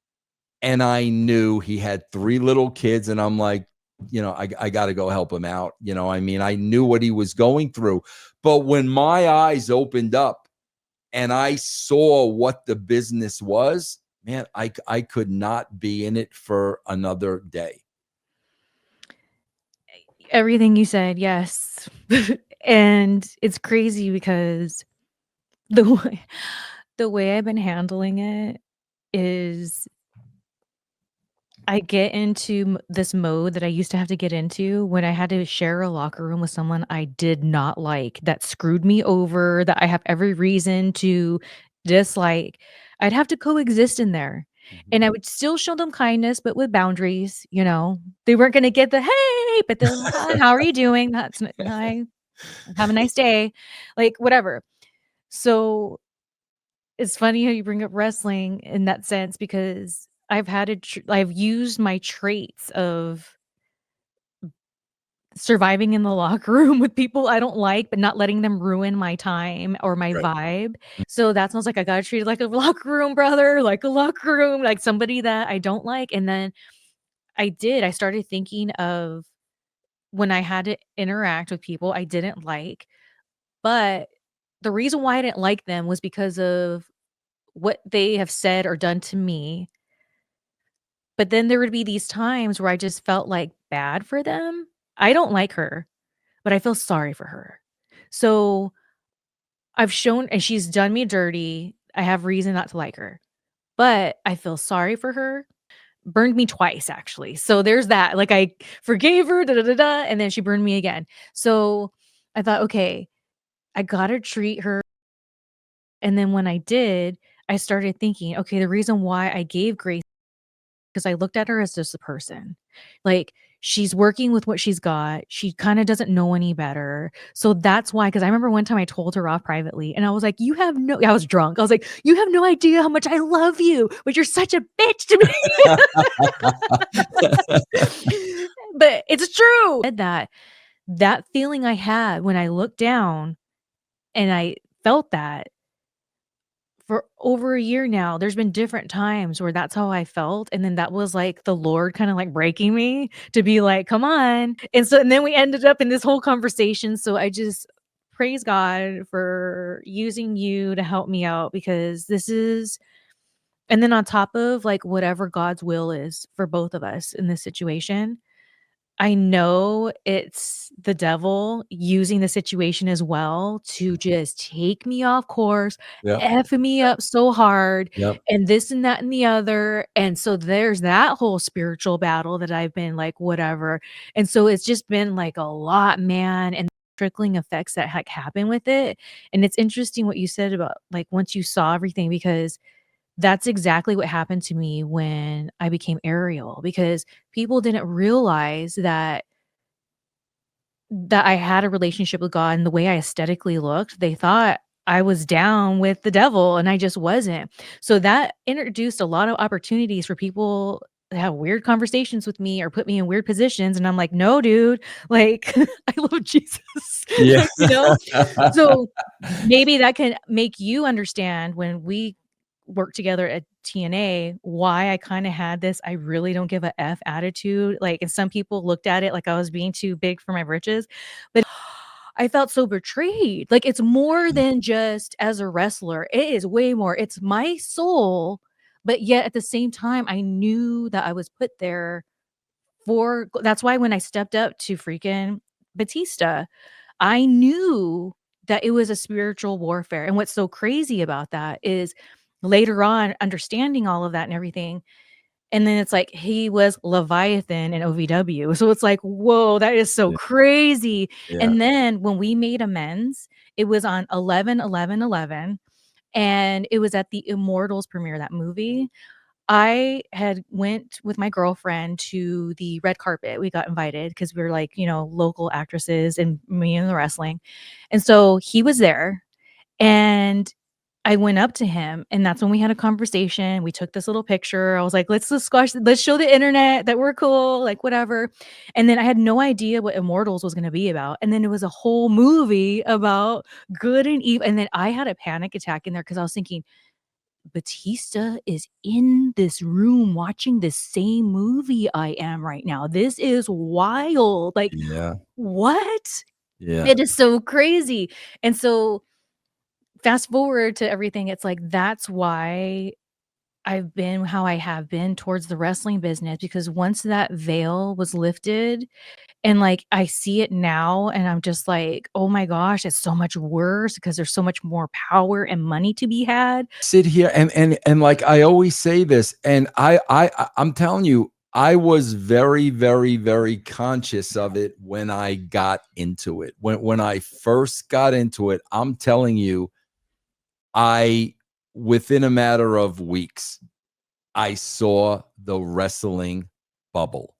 And I knew he had 3 little kids. And I'm like, I got to go help him out. I knew what he was going through. But when my eyes opened up and I saw what the business was, man, I could not be in it for another day. Everything you said, yes. And it's crazy because the way the way I've been handling it is I get into this mode that I used to have to get into when I had to share a locker room with someone I did not like, that screwed me over, that I have every reason to dislike. I'd have to coexist in there. And I would still show them kindness, but with boundaries, you know? They weren't gonna get the, "Hey," but the, "Hi, how are you doing? That's n hi, have a nice day." Like, whatever. So it's funny how you bring up wrestling in that sense because I've used my traits of surviving in the locker room with people I don't like, but not letting them ruin my time or my Right. vibe. So that sounds like I got treated like a locker room brother, like a locker room, like somebody that I don't like. And then I started thinking of when I had to interact with people I didn't like, but the reason why I didn't like them was because of what they have said or done to me. But then there would be these times where I just felt, like, bad for them. I don't like her, but I feel sorry for her. So, I've shown and she's done me dirty. I have reason not to like her, but I feel sorry for her. Burned me twice, actually. So there's that. Like, I forgave her, da da da da, and then she burned me again. So I thought, okay, I gotta treat her. And then when I did, I started thinking, okay, the reason why I gave grace because I looked at her as just a person. Like, she's working with what she's got. She kinda doesn't know any better. So that's why. Because I remember one time I told her off privately, and I was like, "You have no" I was drunk. I was like, "You have no idea how much I love you, but you're such a bitch to me." But it's true. Said that feeling I had when I looked down and I felt that for over a year now, there's been different times where that's how I felt, and then that was, like, the Lord kinda, like, breaking me to be like, "Come on." And then we ended up in this whole conversation, so I just praise God for using you to help me out because this is and then on top of, like, whatever God's will is for both of us in this situation, I know it's the devil using the situation as well to just take me off course, Yep. F me up so hard, Yep. and this and that and the other, and so there's that whole spiritual battle that I've been like, "Whatever," and so it's just been, like, a lot, man, and trickling effects that, like, happen with it, and it's interesting what you said about, like, once you saw everything because that's exactly what happened to me when I became Ariel, because people didn't realize that I had a relationship with God and the way I aesthetically looked, they thought I was down with the devil, and I just wasn't. So that introduced a lot of opportunities for people to have weird conversations with me or put me in weird positions, and I'm like, "No, dude, like, I love Jesus." Yeah. Like, you know? So maybe that can make you understand when we work together at TNA, why I kinda had this "I really don't give a F" attitude, like, and some people looked at it like I was being too big for my britches, but I felt so betrayed, like, it's more than just as a wrestler, it is way more, it's my soul, but yet at the same time, I knew that I was put there for that's why when I stepped up to freaking Batista, I knew that it was a spiritual warfare, and what's so crazy about that is later on understanding all of that and everything, and then it's like he was Leviathan in OVW, so it's like, "Whoa, that is so Yeah. crazy," Yeah. and then when we made amends, it was on 11/11/11, and it was at the Immortals premiere, that movie. I had went with my girlfriend to the red carpet. We got invited because we were like, local actresses and me in the wrestling. And so he was there and I went up to him and that's when we had a conversation. We took this little picture. I was like, let's discuss, let's show the internet that we're cool, like whatever. And then I had no idea what Immortals was going to be about. And then it was a whole movie about good and evil. And then I had a panic attack in there because I was thinking, Batista is in this room watching the same movie I am right now. This is wild. Like, Yeah. what? Yeah. It is so crazy. And so fast forward to everything, it's like that's why I've been how I have been towards the wrestling business because once that veil was lifted and, like, I see it now and I'm just like, "Oh my gosh, it's so much worse because there's so much more power and money to be had." Sit here and like I always say this, and I'm telling you, I was very, very, very conscious of it when I got into it. When I first got into it, I'm telling you, I within a matter of weeks, I saw the wrestling bubble.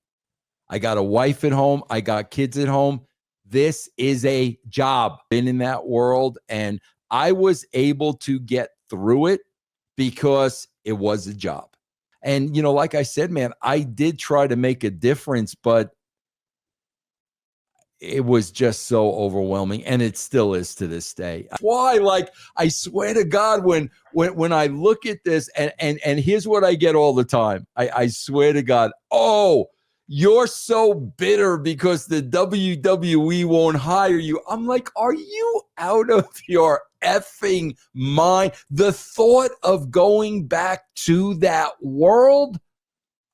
I got a wife at home. I got kids at home. This is a job. Been in that world, and I was able to get through it because it was a job. And like I said, man, I did try to make a difference, but it was just so overwhelming, and it still is to this day. Why? Like, I swear to God, when I look at this, and here's what I get all the time. I swear to God, oh, you're so bitter because the WWE won't hire you. I'm like, are you out of your effing mind? The thought of going back to that world,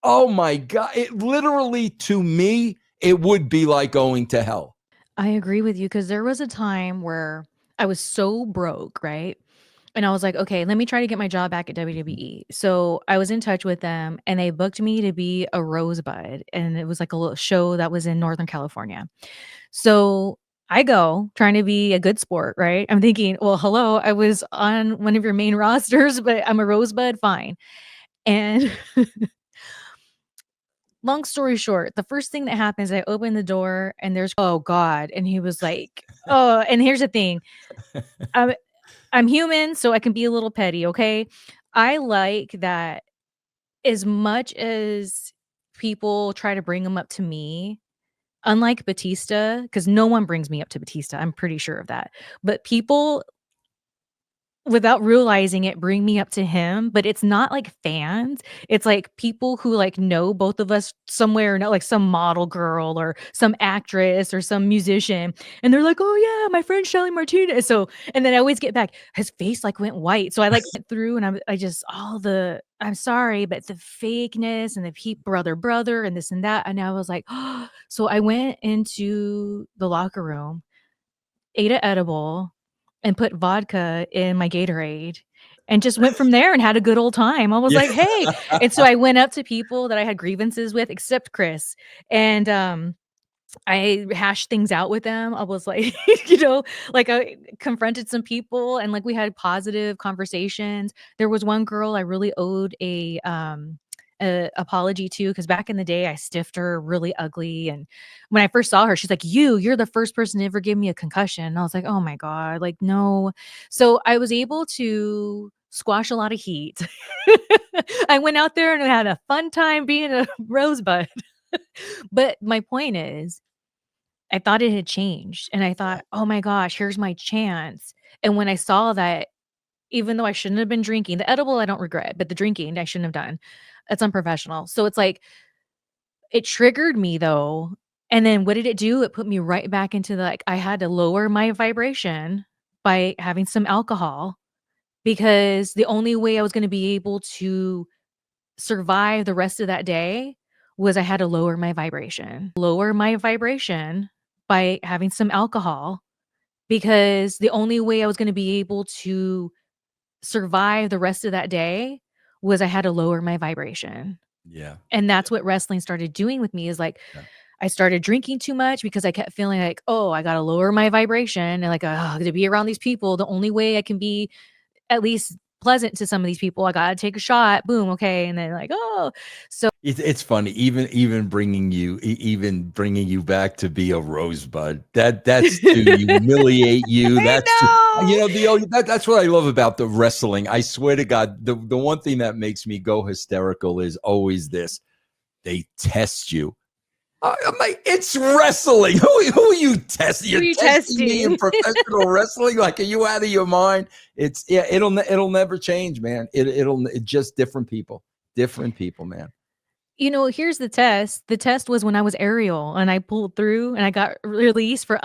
oh my God. It literally, to me, it would be like going to hell. I agree with you because there was a time where I was so broke, right? And I was like, okay, let me try to get my job back at WWE. So I was in touch with them and they booked me to be a Rosebud. And it was like a little show that was in Northern California. So I go trying to be a good sport, right? I'm thinking, well, hello, I was on one of your main rosters, but I'm a Rosebud, fine. And long story short, the first thing that happens, I open the door and there's, oh God. And he was like, oh, and here's the thing. I'm, I'm human, so I can be a little petty, okay? I like that as much as people try to bring him up to me, unlike Batista, because no one brings me up to Batista, I'm pretty sure of that. But people without realizing it, bring me up to him, but it's not like fans. It's like people who like know both of us somewhere, know like some model girl or some actress or some musician, and they're like, "Oh yeah, my friend Shelly Martinez." So, and then I always get back, his face like went white. So I like went through and I just all the I'm sorry, but the fakeness and the brother and this and that, and I was like, oh. So I went into the locker room, ate an edible, and put vodka in my Gatorade, and just went from there and had a good old time. I was Yeah. like, "Hey." And so I went up to people that I had grievances with, except Chris, and, I hashed things out with them. I was like, like I confronted some people and like we had positive conversations. There was one girl I really owed a apology to because back in the day I stiffed her really ugly. And when I first saw her, she's like, you're the first person to ever give me a concussion. And I was like, oh my God, like no. So I was able to squash a lot of heat. I went out there and had a fun time being a rosebud. But my point is, I thought it had changed, and I thought, "Oh my gosh, here's my chance." And when I saw that, even though I shouldn't have been drinking the edible, I don't regret, but the drinking, I shouldn't have done. That's unprofessional. So it's like, it triggered me though, and then what did it do? It put me right back into the, like, I had to lower my vibration by having some alcohol because the only way I was gonna be able to survive the rest of that day was I had to lower my vibration. Lower my vibration by having some alcohol because the only way I was gonna be able to survive the rest of that day was I had to lower my vibration. Yeah. And that's what wrestling started doing with me is like, Yeah. I started drinking too much because I kept feeling like, "Oh, I gotta lower my vibration," and like, to be around these people, the only way I can be at least pleasant to some of these people, I gotta take a shot, boom, okay, and then like, "Oh." So It's funny, even bringing you even bringing you back to be a rosebud. That's to humiliate you. I That's to, know. that's what I love about the wrestling. I swear to God, the one thing that makes me go hysterical is always this: they test you. I'm like, it's wrestling. Who are you testing? Who are You're you testing me in testing? professional wrestling? Like, are you out of your mind? It's yeah. It'll never change, man. It's just different people, man. Here's the test. The test was when I was Ariel and I pulled through and I got released for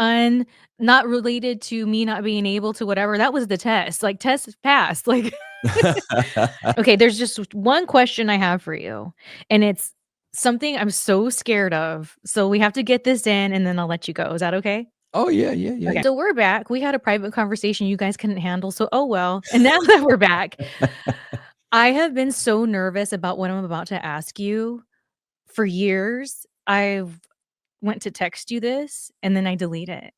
not related to me not being able to whatever. That was the test. Like test passed. Like okay, there's just one question I have for you. And it's something I'm so scared of. So we have to get this in and then I'll let you go. Is that okay? Oh yeah, yeah, yeah, Okay. yeah. So we're back. We had a private conversation you guys couldn't handle. So oh well. And now that we're back, I have been so nervous about what I'm about to ask you for years. I've went to text you this and then I delete it.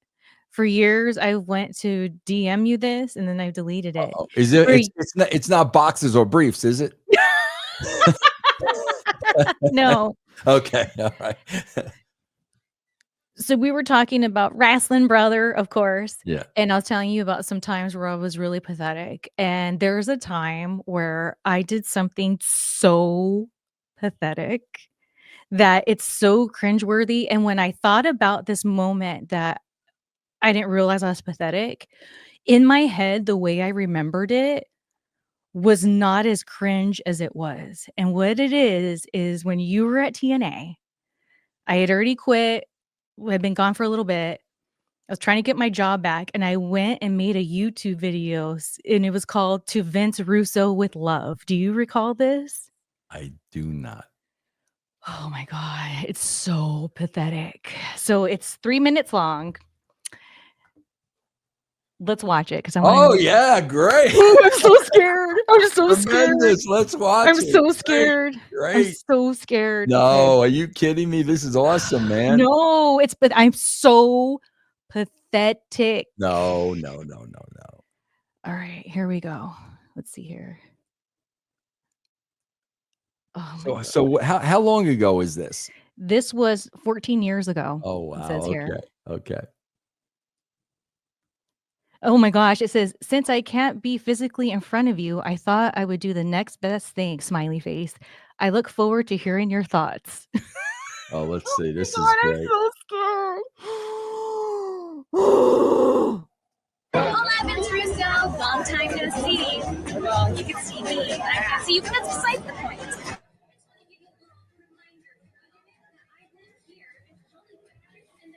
For years, I went to DM you this and then I deleted it. Uh-oh. Is it? For It's not boxes or briefs, is it? no. Okay, all right. So we were talking about wrestling brother, of course, Yeah. and I was telling you about some times where I was really pathetic. And there was a time where I did something so pathetic that it's so cringeworthy. And when I thought about this moment that I didn't realize I was pathetic, in my head, the way I remembered it was not as cringe as it was. And what it is when you were at TNA I had already quit. I'd been gone for a little bit. I was trying to get my job back, and I went and made a YouTube video, and it was called "To Vince Russo with Love." Do you recall this? I do not. Oh my god, it's so pathetic. So it's 3 minutes long. Let's watch it because I want to know. Oh yeah, great. Oh, I'm so scared. I'm so scared. Tremendous. Let's watch I'm it. so scared. Great. I'm so scared. No, Okay. are you kidding me? This is awesome, man. No, but I'm so pathetic. No. All right, here we go. Let's see here. Oh my God. So how long ago is this? This was 14 years ago. Oh wow. It says here. Okay. Oh my gosh, it says, "Since I can't be physically in front of you, I thought I would do the next best thing, smiley face. I look forward to hearing your thoughts." Oh, let's see. This is God, I'm great. so scared. Hola, Vince Russo. Long time no see. Well, you can see me, but I can't see you, but that's beside the point.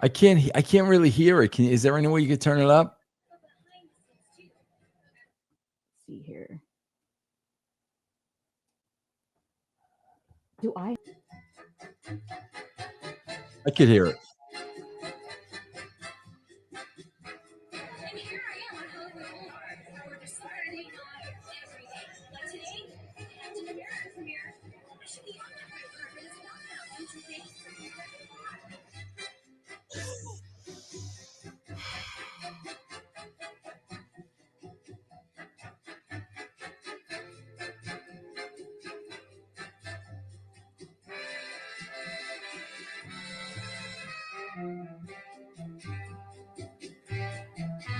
I can't really hear it. Is there any way you could turn it up? See here. Do I? I could hear it. And here I am on Hollywood Boulevard, where the stars hang on every day. Like today, the Captain America premiere. I should be on that red carpet as well now, don't you think?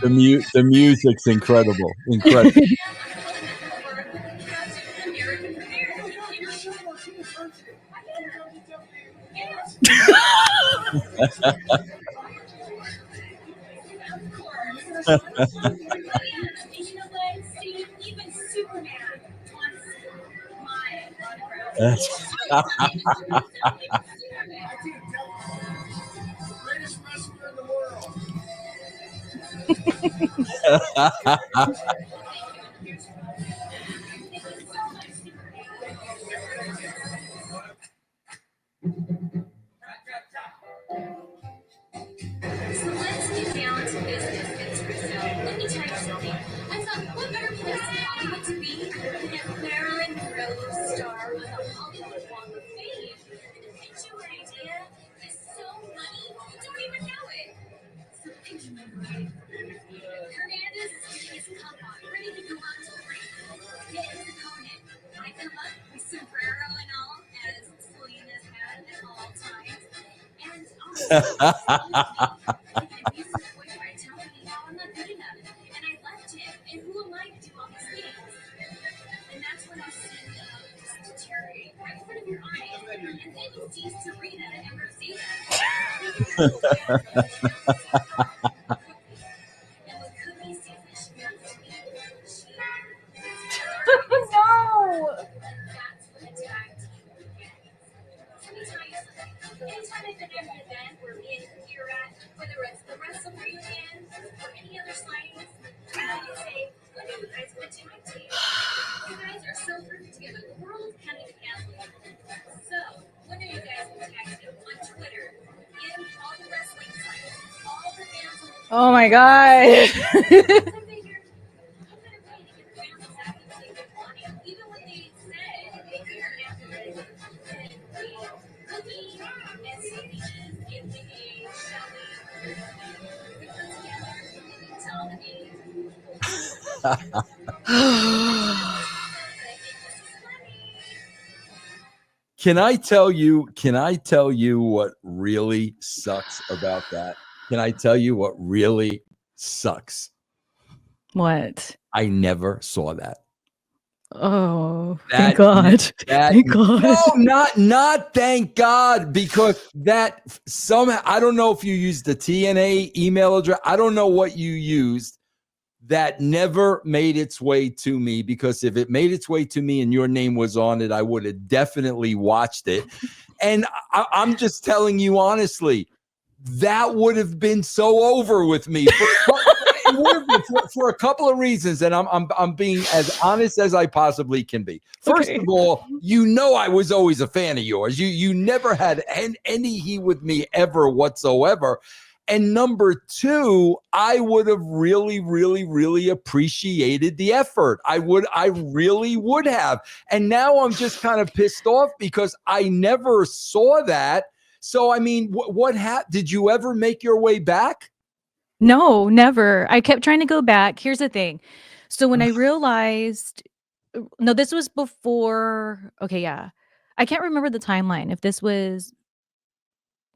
The music's incredible. Incredible. Even Superman wants my That's- greatest wrestler in the world. So let's get down to business, Vince Russo. Let me tell you something. I thought, what better place in Hollywood to be than a Marilyn Monroe star with a Hollywood Walk of Fame? And to pitch you an idea is so money, you don't even know it. So picture me, right? Hernandez is come on, ready to go out to the ring. Hit his opponent. I come up with sombrero and all, as Selena's had at all times. And I'm not good enough, and I left him. And who am I to do all these things? And that's when I send just deteriorate right in front of your eyes, and then you see Serena and Rosita. And what Cookie sees that she wants to be, No. that's what a tag team is. Let me tell you something. Anytime I've been at an event where me and Cookie are at, whether it's the Wrestle Reunion or any other sightings, I say, when are you guys going to tag team? You guys are so perfect together. The world can't even handle it. So, when are you guys going to tag team? On Twitter, in all the wrestling sites, all the fans on the Oh my God. even when they said they figured out that Cookie and Selena's aka Shelly we put together and you tell the name. Can I tell you what really sucks about that? Can I tell you what really sucks? What? I never saw that. Oh, thank God. Thank God. No, not thank God, because that somehow, I don't know if you used the TNA email address. I don't know what you used. that never made its way to me, because if it made its way to me and your name was on it, I would have definitely watched it. And I'm just telling you honestly, that would have been so over with me for a couple of reasons, and I'm being as honest as I possibly can be. First Okay. of all, you know I was always a fan of yours. You never had any heat with me ever whatsoever. And number two, I would have really, really, really appreciated the effort. I really would have. And now I'm just kind of pissed off because I never saw that. So, I mean, what happened? Did you ever make your way back? No, never. I kept trying to go back. Here's the thing. So when I realized, no, this was before. Okay, yeah. I can't remember the timeline. If this was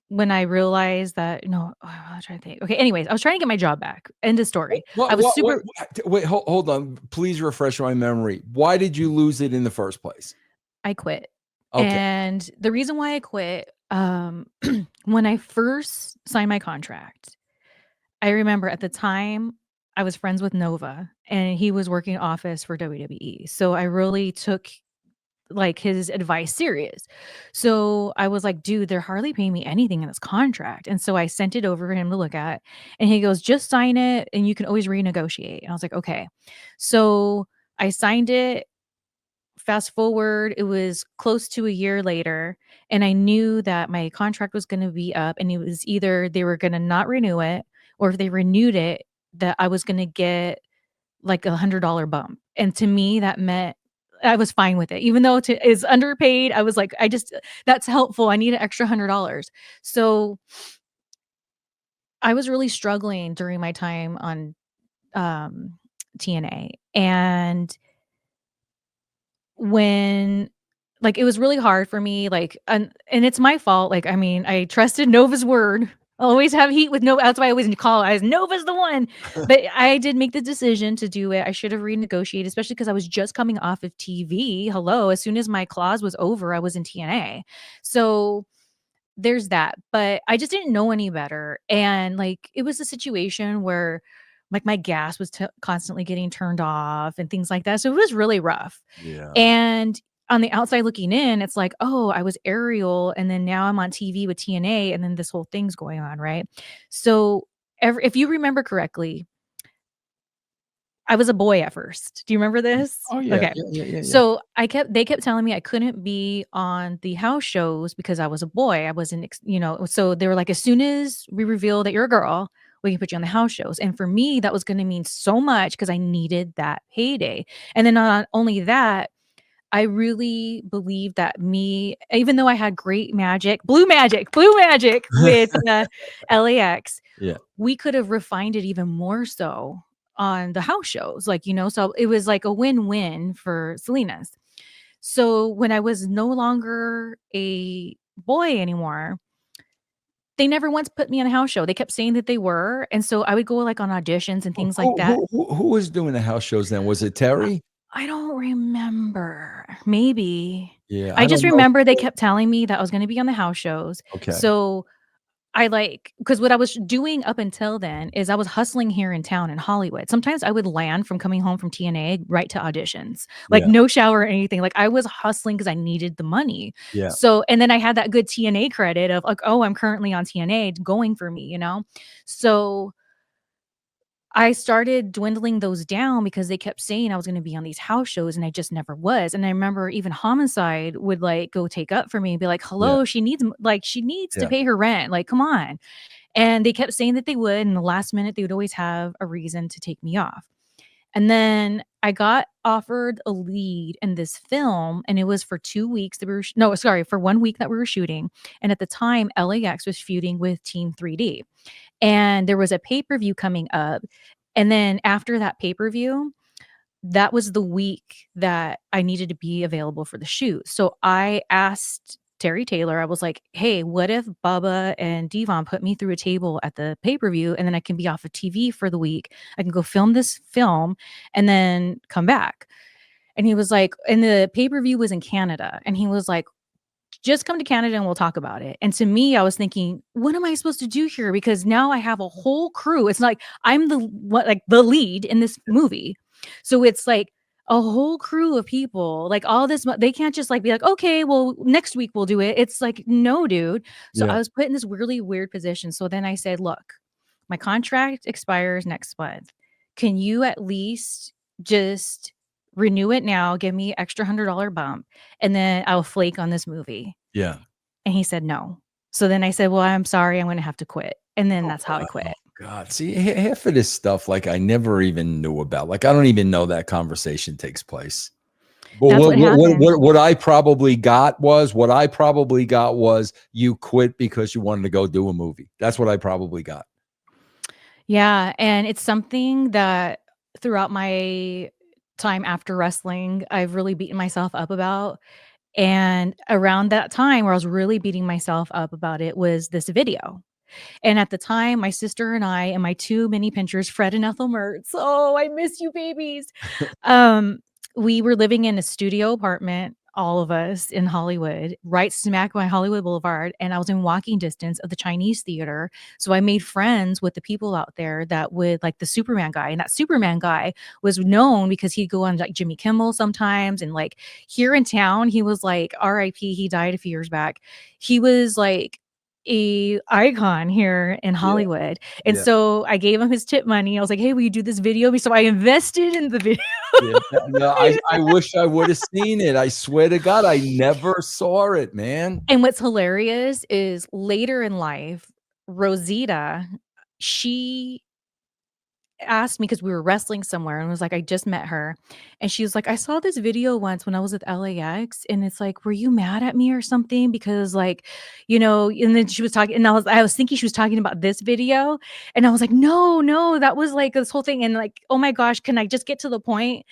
when I realized that, no, I was trying to think. Okay, anyways, I was trying to get my job back. End of story. I was super. Wait, hold on. Please refresh my memory. Why did you lose it in the first place? I quit. Okay. And the reason why I quit, when I first signed my contract, I remember at the time I was friends with Nova and he was working office for WWE. So I really took like his advice serious. So I was like, dude, they're hardly paying me anything in this contract. And so I sent it over for him to look at. And he goes, just sign it and you can always renegotiate. And I was like, okay. So I signed it. Fast forward, it was close to a year later, and I knew that my contract was gonna be up, and it was either they were gonna not renew it, or if they renewed it, that I was gonna get, like, a $100 bump, and to me, that meant I was fine with it. Even though it's underpaid, I was like, "I just that's helpful, I need an extra $100." So, I was really struggling during my time on, TNA, and when like, it was really hard for me, like, and it's my fault, like, I mean, I trusted Nova's word. I always have heat with Nova, that's why I always call as Nova's the one, but I did make the decision to do it. I should have renegotiated, especially because I was just coming off of TV. Hello, as soon as my clause was over, I was in TNA. So, there's that, but I just didn't know any better, and, like, it was a situation where, like, my gas was constantly getting turned off and things like that, so it was really rough. Yeah. And on the outside looking in, it's like, "Oh, I was Ariel, and then now I'm on TV with TNA, and then this whole thing's going on," right? So, if you remember correctly, I was a boy at first. Do you remember this? Oh yeah. Okay. Yeah. So, they kept telling me I couldn't be on the house shows because I was a boy. I wasn't so they were like, "As soon as we reveal that you're a girl, we can put you on the house shows." And for me, that was gonna mean so much because I needed that payday. And then not only that, I really believe that me even though I had great blue magic with, LAX, Yeah. we could have refined it even more so on the house shows, like, so it was like a win-win for Selena's. So when I was no longer a boy anymore, they never once put me on a house show. They kept saying that they were, and so I would go, like, on auditions and things like that. Who was doing the house shows then? Was it Terry? I don't remember. Maybe. Yeah, I I just don't know. remember they kept telling me that I was gonna be on the house shows. Okay. So, because what I was doing up until then is I was hustling here in town in Hollywood. Sometimes I would land from coming home from TNA right to auditions, like, Yeah. no shower or anything. Like, I was hustling because I needed the money. Yeah. So and then I had that good TNA credit of, like, "Oh, I'm currently on TNA going for me," you know? So I started dwindling those down because they kept saying I was gonna be on these house shows, and I just never was, and I remember even Homicide would, like, go take up for me and be like, Yeah. "Hello, she needs to Yeah. pay her rent, like, come on." And they kept saying that they would, and the last minute, they would always have a reason to take me off. And then I got offered a lead in this film, and it was for 2 weeks that we were no, sorry, for 1 week that we were shooting, and at the time, LAX was feuding with Team 3D, and there was a pay-per-view coming up, and then after that pay-per-view, that was the week that I needed to be available for the shoot. So I asked Terry Taylor, I was like, "Hey, what if Bubba and Devon put me through a table at the pay-per-view and then I can be off of TV for the week? I can go film this film and then come back." And he was like and the pay-per-view was in Canada, and he was like, Just come to Canada and we'll talk about it. And to me, I was thinking, what am I supposed to do here? Because now I have a whole crew. It's like I'm the lead in this movie. So it's like a whole crew of people, like all this. They can't just like be like, okay, well, next week we'll do it. It's like, no, dude. So Yeah. I was put in this really weird position. So then I said, look, my contract expires next month. Can you at least just renew it now? Give me extra $100 bump, and then I'll flake on this movie. Yeah. And he said no. So then I said, well, I'm sorry, I'm going to have to quit. And then that's how I quit. God, see, half of this stuff, like I never even knew about. Like I don't even know that conversation takes place. But That's what happened. what I probably got was you quit because you wanted to go do a movie. That's what I probably got. Yeah. And it's something that throughout my time after wrestling, I've really beaten myself up about. And around that time where I was really beating myself up about it was this video. And at the time, my sister and I and my two mini pinchers, Fred and Ethel Mertz. Oh, I miss you, babies. We were living in a studio apartment, all of us in Hollywood, right smack by Hollywood Boulevard. And I was in walking distance of the Chinese theater. So I made friends with the people out there that would like the Superman guy. And that Superman guy was known because he'd go on like Jimmy Kimmel sometimes. And like here in town, he was like RIP. He died a few years back. He was like a icon here in Hollywood. And so I gave him his tip money. I was like, hey, will you do this video? So I invested in the video. No, I wish I would have seen it. I swear to God, I never saw it, man. And what's hilarious is later in life, Rosita, she asked me because we were wrestling somewhere and was like, I just met her. And she was like, I saw this video once when I was at LAX. And it's like, were you mad at me or something? Because like, and then she was talking and I was thinking she was talking about this video. And I was like, no, that was like this whole thing. And like, oh my gosh, can I just get to the point?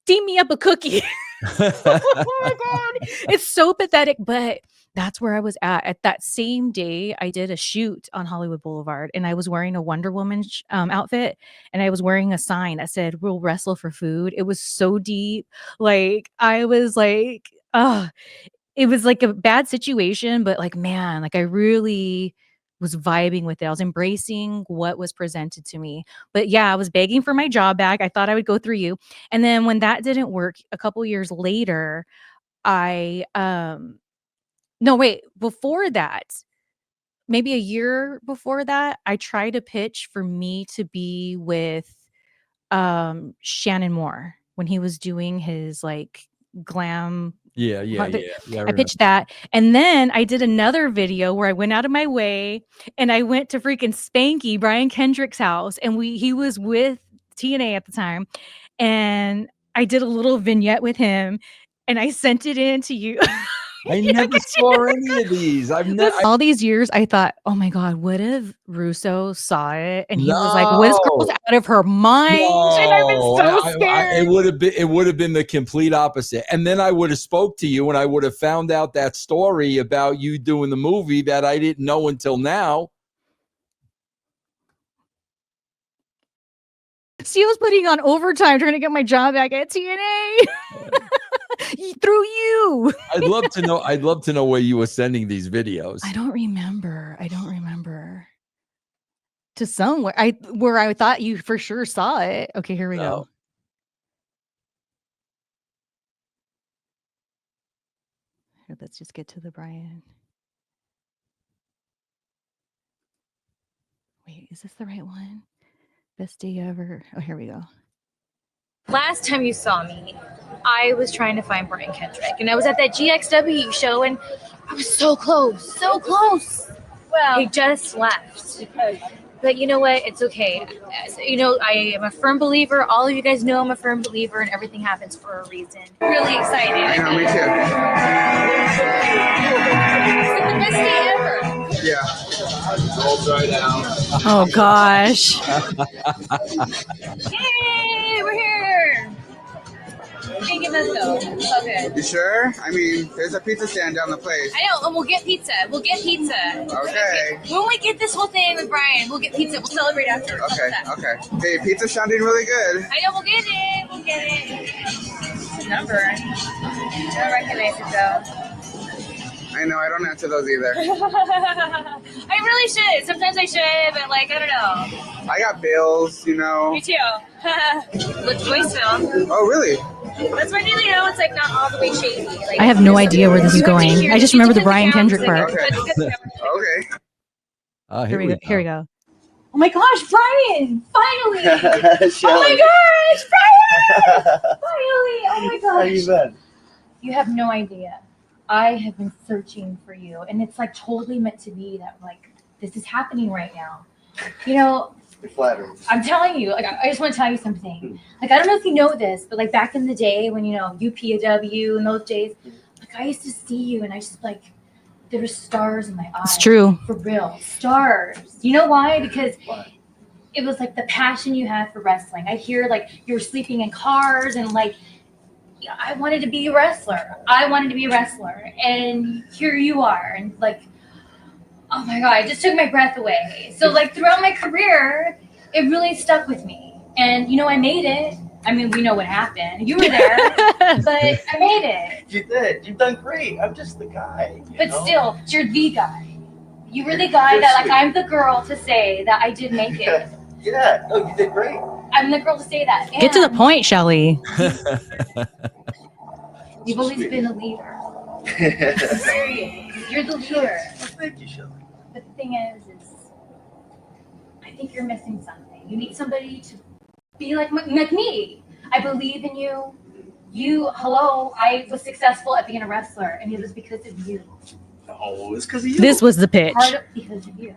Steam me up a cookie. Oh my God. It's so pathetic, but that's where I was at. At that same day, I did a shoot on Hollywood Boulevard and I was wearing a Wonder Woman outfit and I was wearing a sign that said, we'll wrestle for food. It was so deep. Like, I was like, it was like a bad situation, but like, man, like I really was vibing with it. I was embracing what was presented to me. But yeah, I was begging for my job back. I thought I would go through you. And then when that didn't work, a couple years later, before that, maybe a year before that, I tried to pitch for me to be with Shannon Moore when he was doing his like glam. Yeah. I pitched that. And then I did another video where I went out of my way and I went to freaking Spanky, Brian Kendrick's house. And he was with TNA at the time. And I did a little vignette with him and I sent it in to you. I never saw any of these. All these years, I thought, oh my God, what if Russo saw it and he was like, "What is girl's out of her mind?" And I've been so scared. It would have been the complete opposite. And then I would have spoke to you and I would have found out that story about you doing the movie that I didn't know until now. See, I was putting on overtime trying to get my job back at TNA. Through you. I'd love to know where you were sending these videos. I don't remember. To somewhere where I thought you for sure saw it. Okay, here we go. Let's just get to the Brian. Wait, is this the right one? Best day ever. Oh, here we go. Last time you saw me, I was trying to find Brian Kendrick, and I was at that GXW show, and I was so close. Well, he just left. But you know what? It's okay. I am a firm believer. All of you guys know I'm a firm believer, and everything happens for a reason. Really excited. I know, me too. It's the best day ever. Yeah. Rolls right down. Oh gosh. Yay, we're here. Hey, give us go. It's all good. You sure? I mean, there's a pizza stand down the place. I know, and we'll get pizza. Okay. When we get this whole thing with Brian, we'll get pizza. We'll celebrate after. Okay. Hey, pizza's sounding really good. I know, we'll get it. Number. I don't recognize it though. I know, I don't answer those either. I really should. Sometimes I should, but like, I don't know. I got bills, you know. Me too. With voicemail. Oh, really? That's why you know it's like not all the way shady. Like, I have no idea where this is going. I just remember the Brian Kendrick part. Okay. Okay. Here we go. Here we go. Oh my gosh, Brian! Finally! Shelly. Oh my gosh, Brian! Finally! Oh my How you gosh! been? You have no idea. I have been searching for you, and it's like totally meant to be that like this is happening right now. You know, You're flattering. I'm telling you, like I just want to tell you something. Like I don't know if you know this, but like back in the day when UPW in those days, like I used to see you, and I just like there were stars in my eyes. It's true. For real, stars. You know why? Because Why? it was like the passion you had for wrestling. I hear like you were sleeping in cars and like I wanted to be a wrestler. I wanted to be a wrestler. And here you are. And like, oh my God, it just took my breath away. So like throughout my career, it really stuck with me. And I made it. I mean, we know what happened. You were there, but I made it. You did. You've done great. I'm just the guy. But still, you're the guy. You were the guy that like I'm the girl to say that I did make it. Yeah. No, you did great. I'm the girl to say that. Get to the point, Shelly. You've always been a leader. Serious. You're the leader. Thank you, Shelly. But the thing is I think you're missing something. You need somebody to be like me. I believe in you. I was successful at being a wrestler, and it was because of you. Oh, it's because of you. This was the pitch. Part of because of you.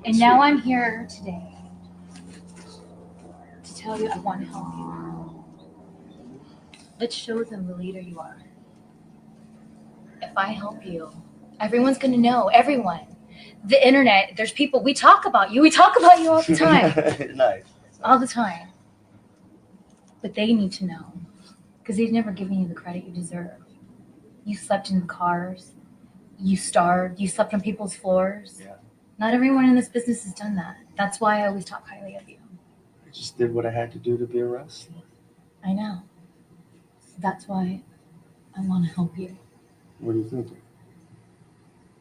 And now I'm here today to tell you I want to help you. Let's show them the leader you are. If I help you, everyone's going to know. Everyone. The internet, there's people, we talk about you. We talk about you all the time. Nice. All the time. But they need to know. Because they've never given you the credit you deserve. You slept in cars. You starved. You slept on people's floors. Yeah. Not everyone in this business has done that. That's why I always talk highly of you. I just did what I had to do to be a wrestler. I know. So that's why I want to help you. What are you thinking?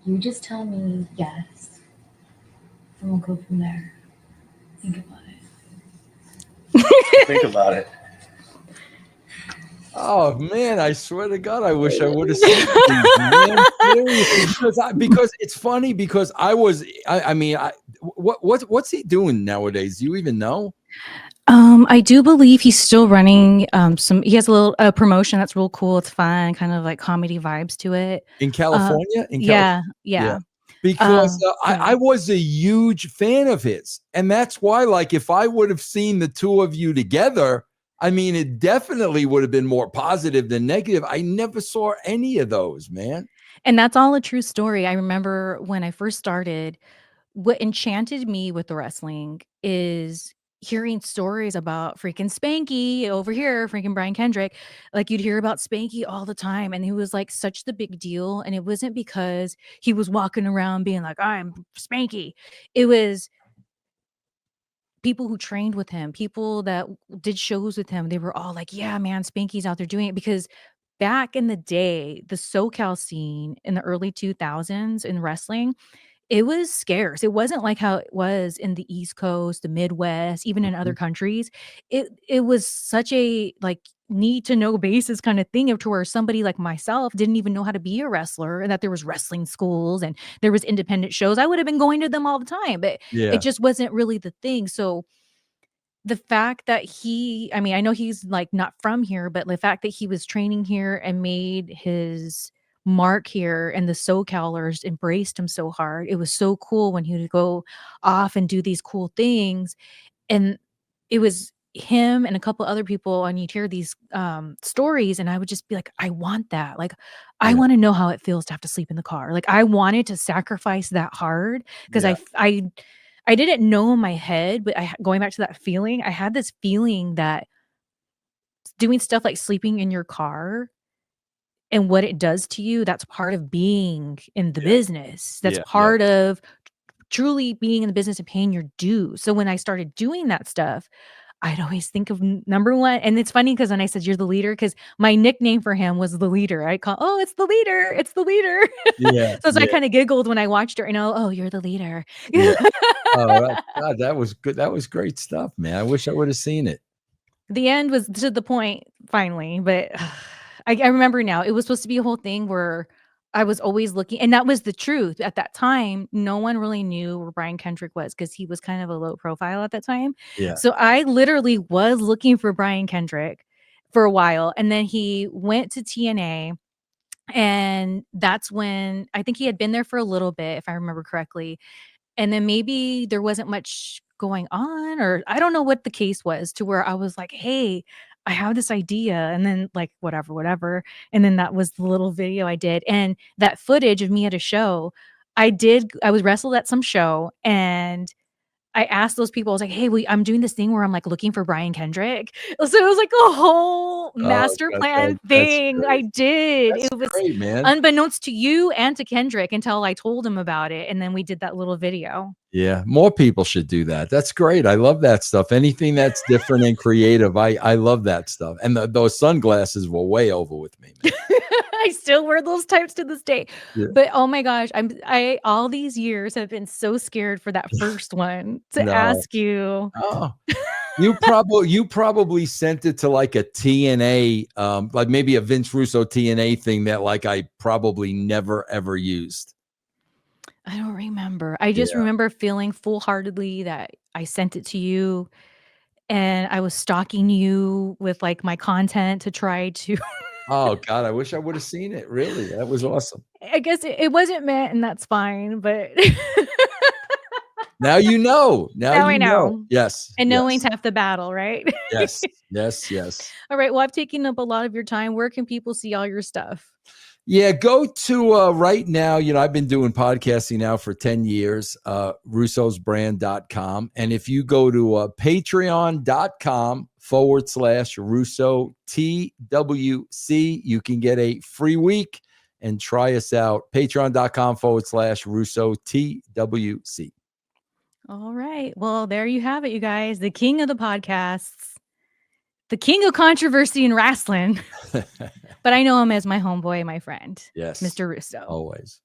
You just tell me yes. And we'll go from there. Think about it. Think about it. Oh man, I swear to God, I wish I would have seen these, man. Seriously, because it's funny because what's he doing nowadays? Do you even know? I do believe he's still running he has a little promotion that's real cool. It's fun, kind of like comedy vibes to it. In California? Yeah. Because I was a huge fan of his. And that's why, like, if I would have seen the two of you together, I mean, it definitely would have been more positive than negative. I never saw any of those, man. And that's all a true story. I remember when I first started, what enchanted me with the wrestling is hearing stories about freaking Spanky over here, freaking Brian Kendrick. Like you'd hear about Spanky all the time. And he was like such the big deal. And it wasn't because he was walking around being like, I'm Spanky. It was people who trained with him, people that did shows with him. They were all like, yeah, man, Spanky's out there doing it. Because back in the day, the SoCal scene in the early 2000s in wrestling, it was scarce. It wasn't like how it was in the East Coast, the Midwest, even in other countries. It was such a like need to know basis kind of thing to where somebody like myself didn't even know how to be a wrestler, and that there was wrestling schools and there was independent shows. I would have been going to them all the time, but it just wasn't really the thing. So the fact that I know he's like not from here, but the fact that he was training here and made his mark here and the SoCalers embraced him so hard. It was so cool when he would go off and do these cool things. And it was him and a couple other people, and you'd hear these stories, and I would just be like, I want that. Like, I want to know how it feels to have to sleep in the car. Like, I wanted to sacrifice that hard because I didn't know in my head, but going back to that feeling, I had this feeling that doing stuff like sleeping in your car and what it does to you, that's part of being in the business. That's part of truly being in the business and paying your dues. So when I started doing that stuff, I'd always think of number one. And it's funny because when I said you're the leader, because my nickname for him was the leader. I call, oh, it's the leader. It's the leader. Yeah, So I yeah, kind of giggled when I watched her and oh, you're the leader. yeah. Oh, God, that was good. That was great stuff, man. I wish I would have seen it. The end was to the point finally, but I remember now it was supposed to be a whole thing where I was always looking, and that was the truth. At that time, no one really knew where Brian Kendrick was because he was kind of a low profile at that time. Yeah. So I literally was looking for Brian Kendrick for a while, and then he went to TNA, and that's when I think he had been there for a little bit, if I remember correctly. And then maybe there wasn't much going on, or I don't know what the case was to where I was like, "Hey, I have this idea." And then like whatever, whatever. And then that was the little video I did. And that footage of me at a show, I was wrestled at some show and I asked those people, I was like, "Hey, I'm doing this thing where I'm like looking for Brian Kendrick." So it was like a whole Oh, master that plan that's thing I great. did. That's It was great, man. unbeknownst to you and to Kendrick until I told him about it. And then we did that little video. Yeah, more people should do that. That's great. I love that stuff. Anything that's different and creative, I love that stuff. And those sunglasses were way over with me, man. I still wear those types to this day. Yeah. But oh my gosh, I all these years have been so scared for that first one to No. ask you. Oh, you probably sent it to like a TNA, like maybe a Vince Russo TNA thing that like I probably never ever used. I don't remember. I just Yeah. remember feeling full-heartedly that I sent it to you and I was stalking you with like my content to try to Oh God, I wish I would have seen it. Really, that was awesome. I guess it wasn't meant and that's fine, but Now you know. Now now I you know. know. Yes. And knowing's Yes. half the battle, right? Yes. Yes. Yes. All right. Well, I've taken up a lot of your time. Where can people see all your stuff? Yeah, go to right now. I've been doing podcasting now for 10 years, russosbrand.com. And if you go to patreon.com/Russo TWC, you can get a free week and try us out. Patreon.com/Russo TWC. All right. Well, there you have it, you guys. The king of the podcasts, the king of controversy in wrestling. But I know him as my homeboy, my friend, Yes. Mr. Russo. Always.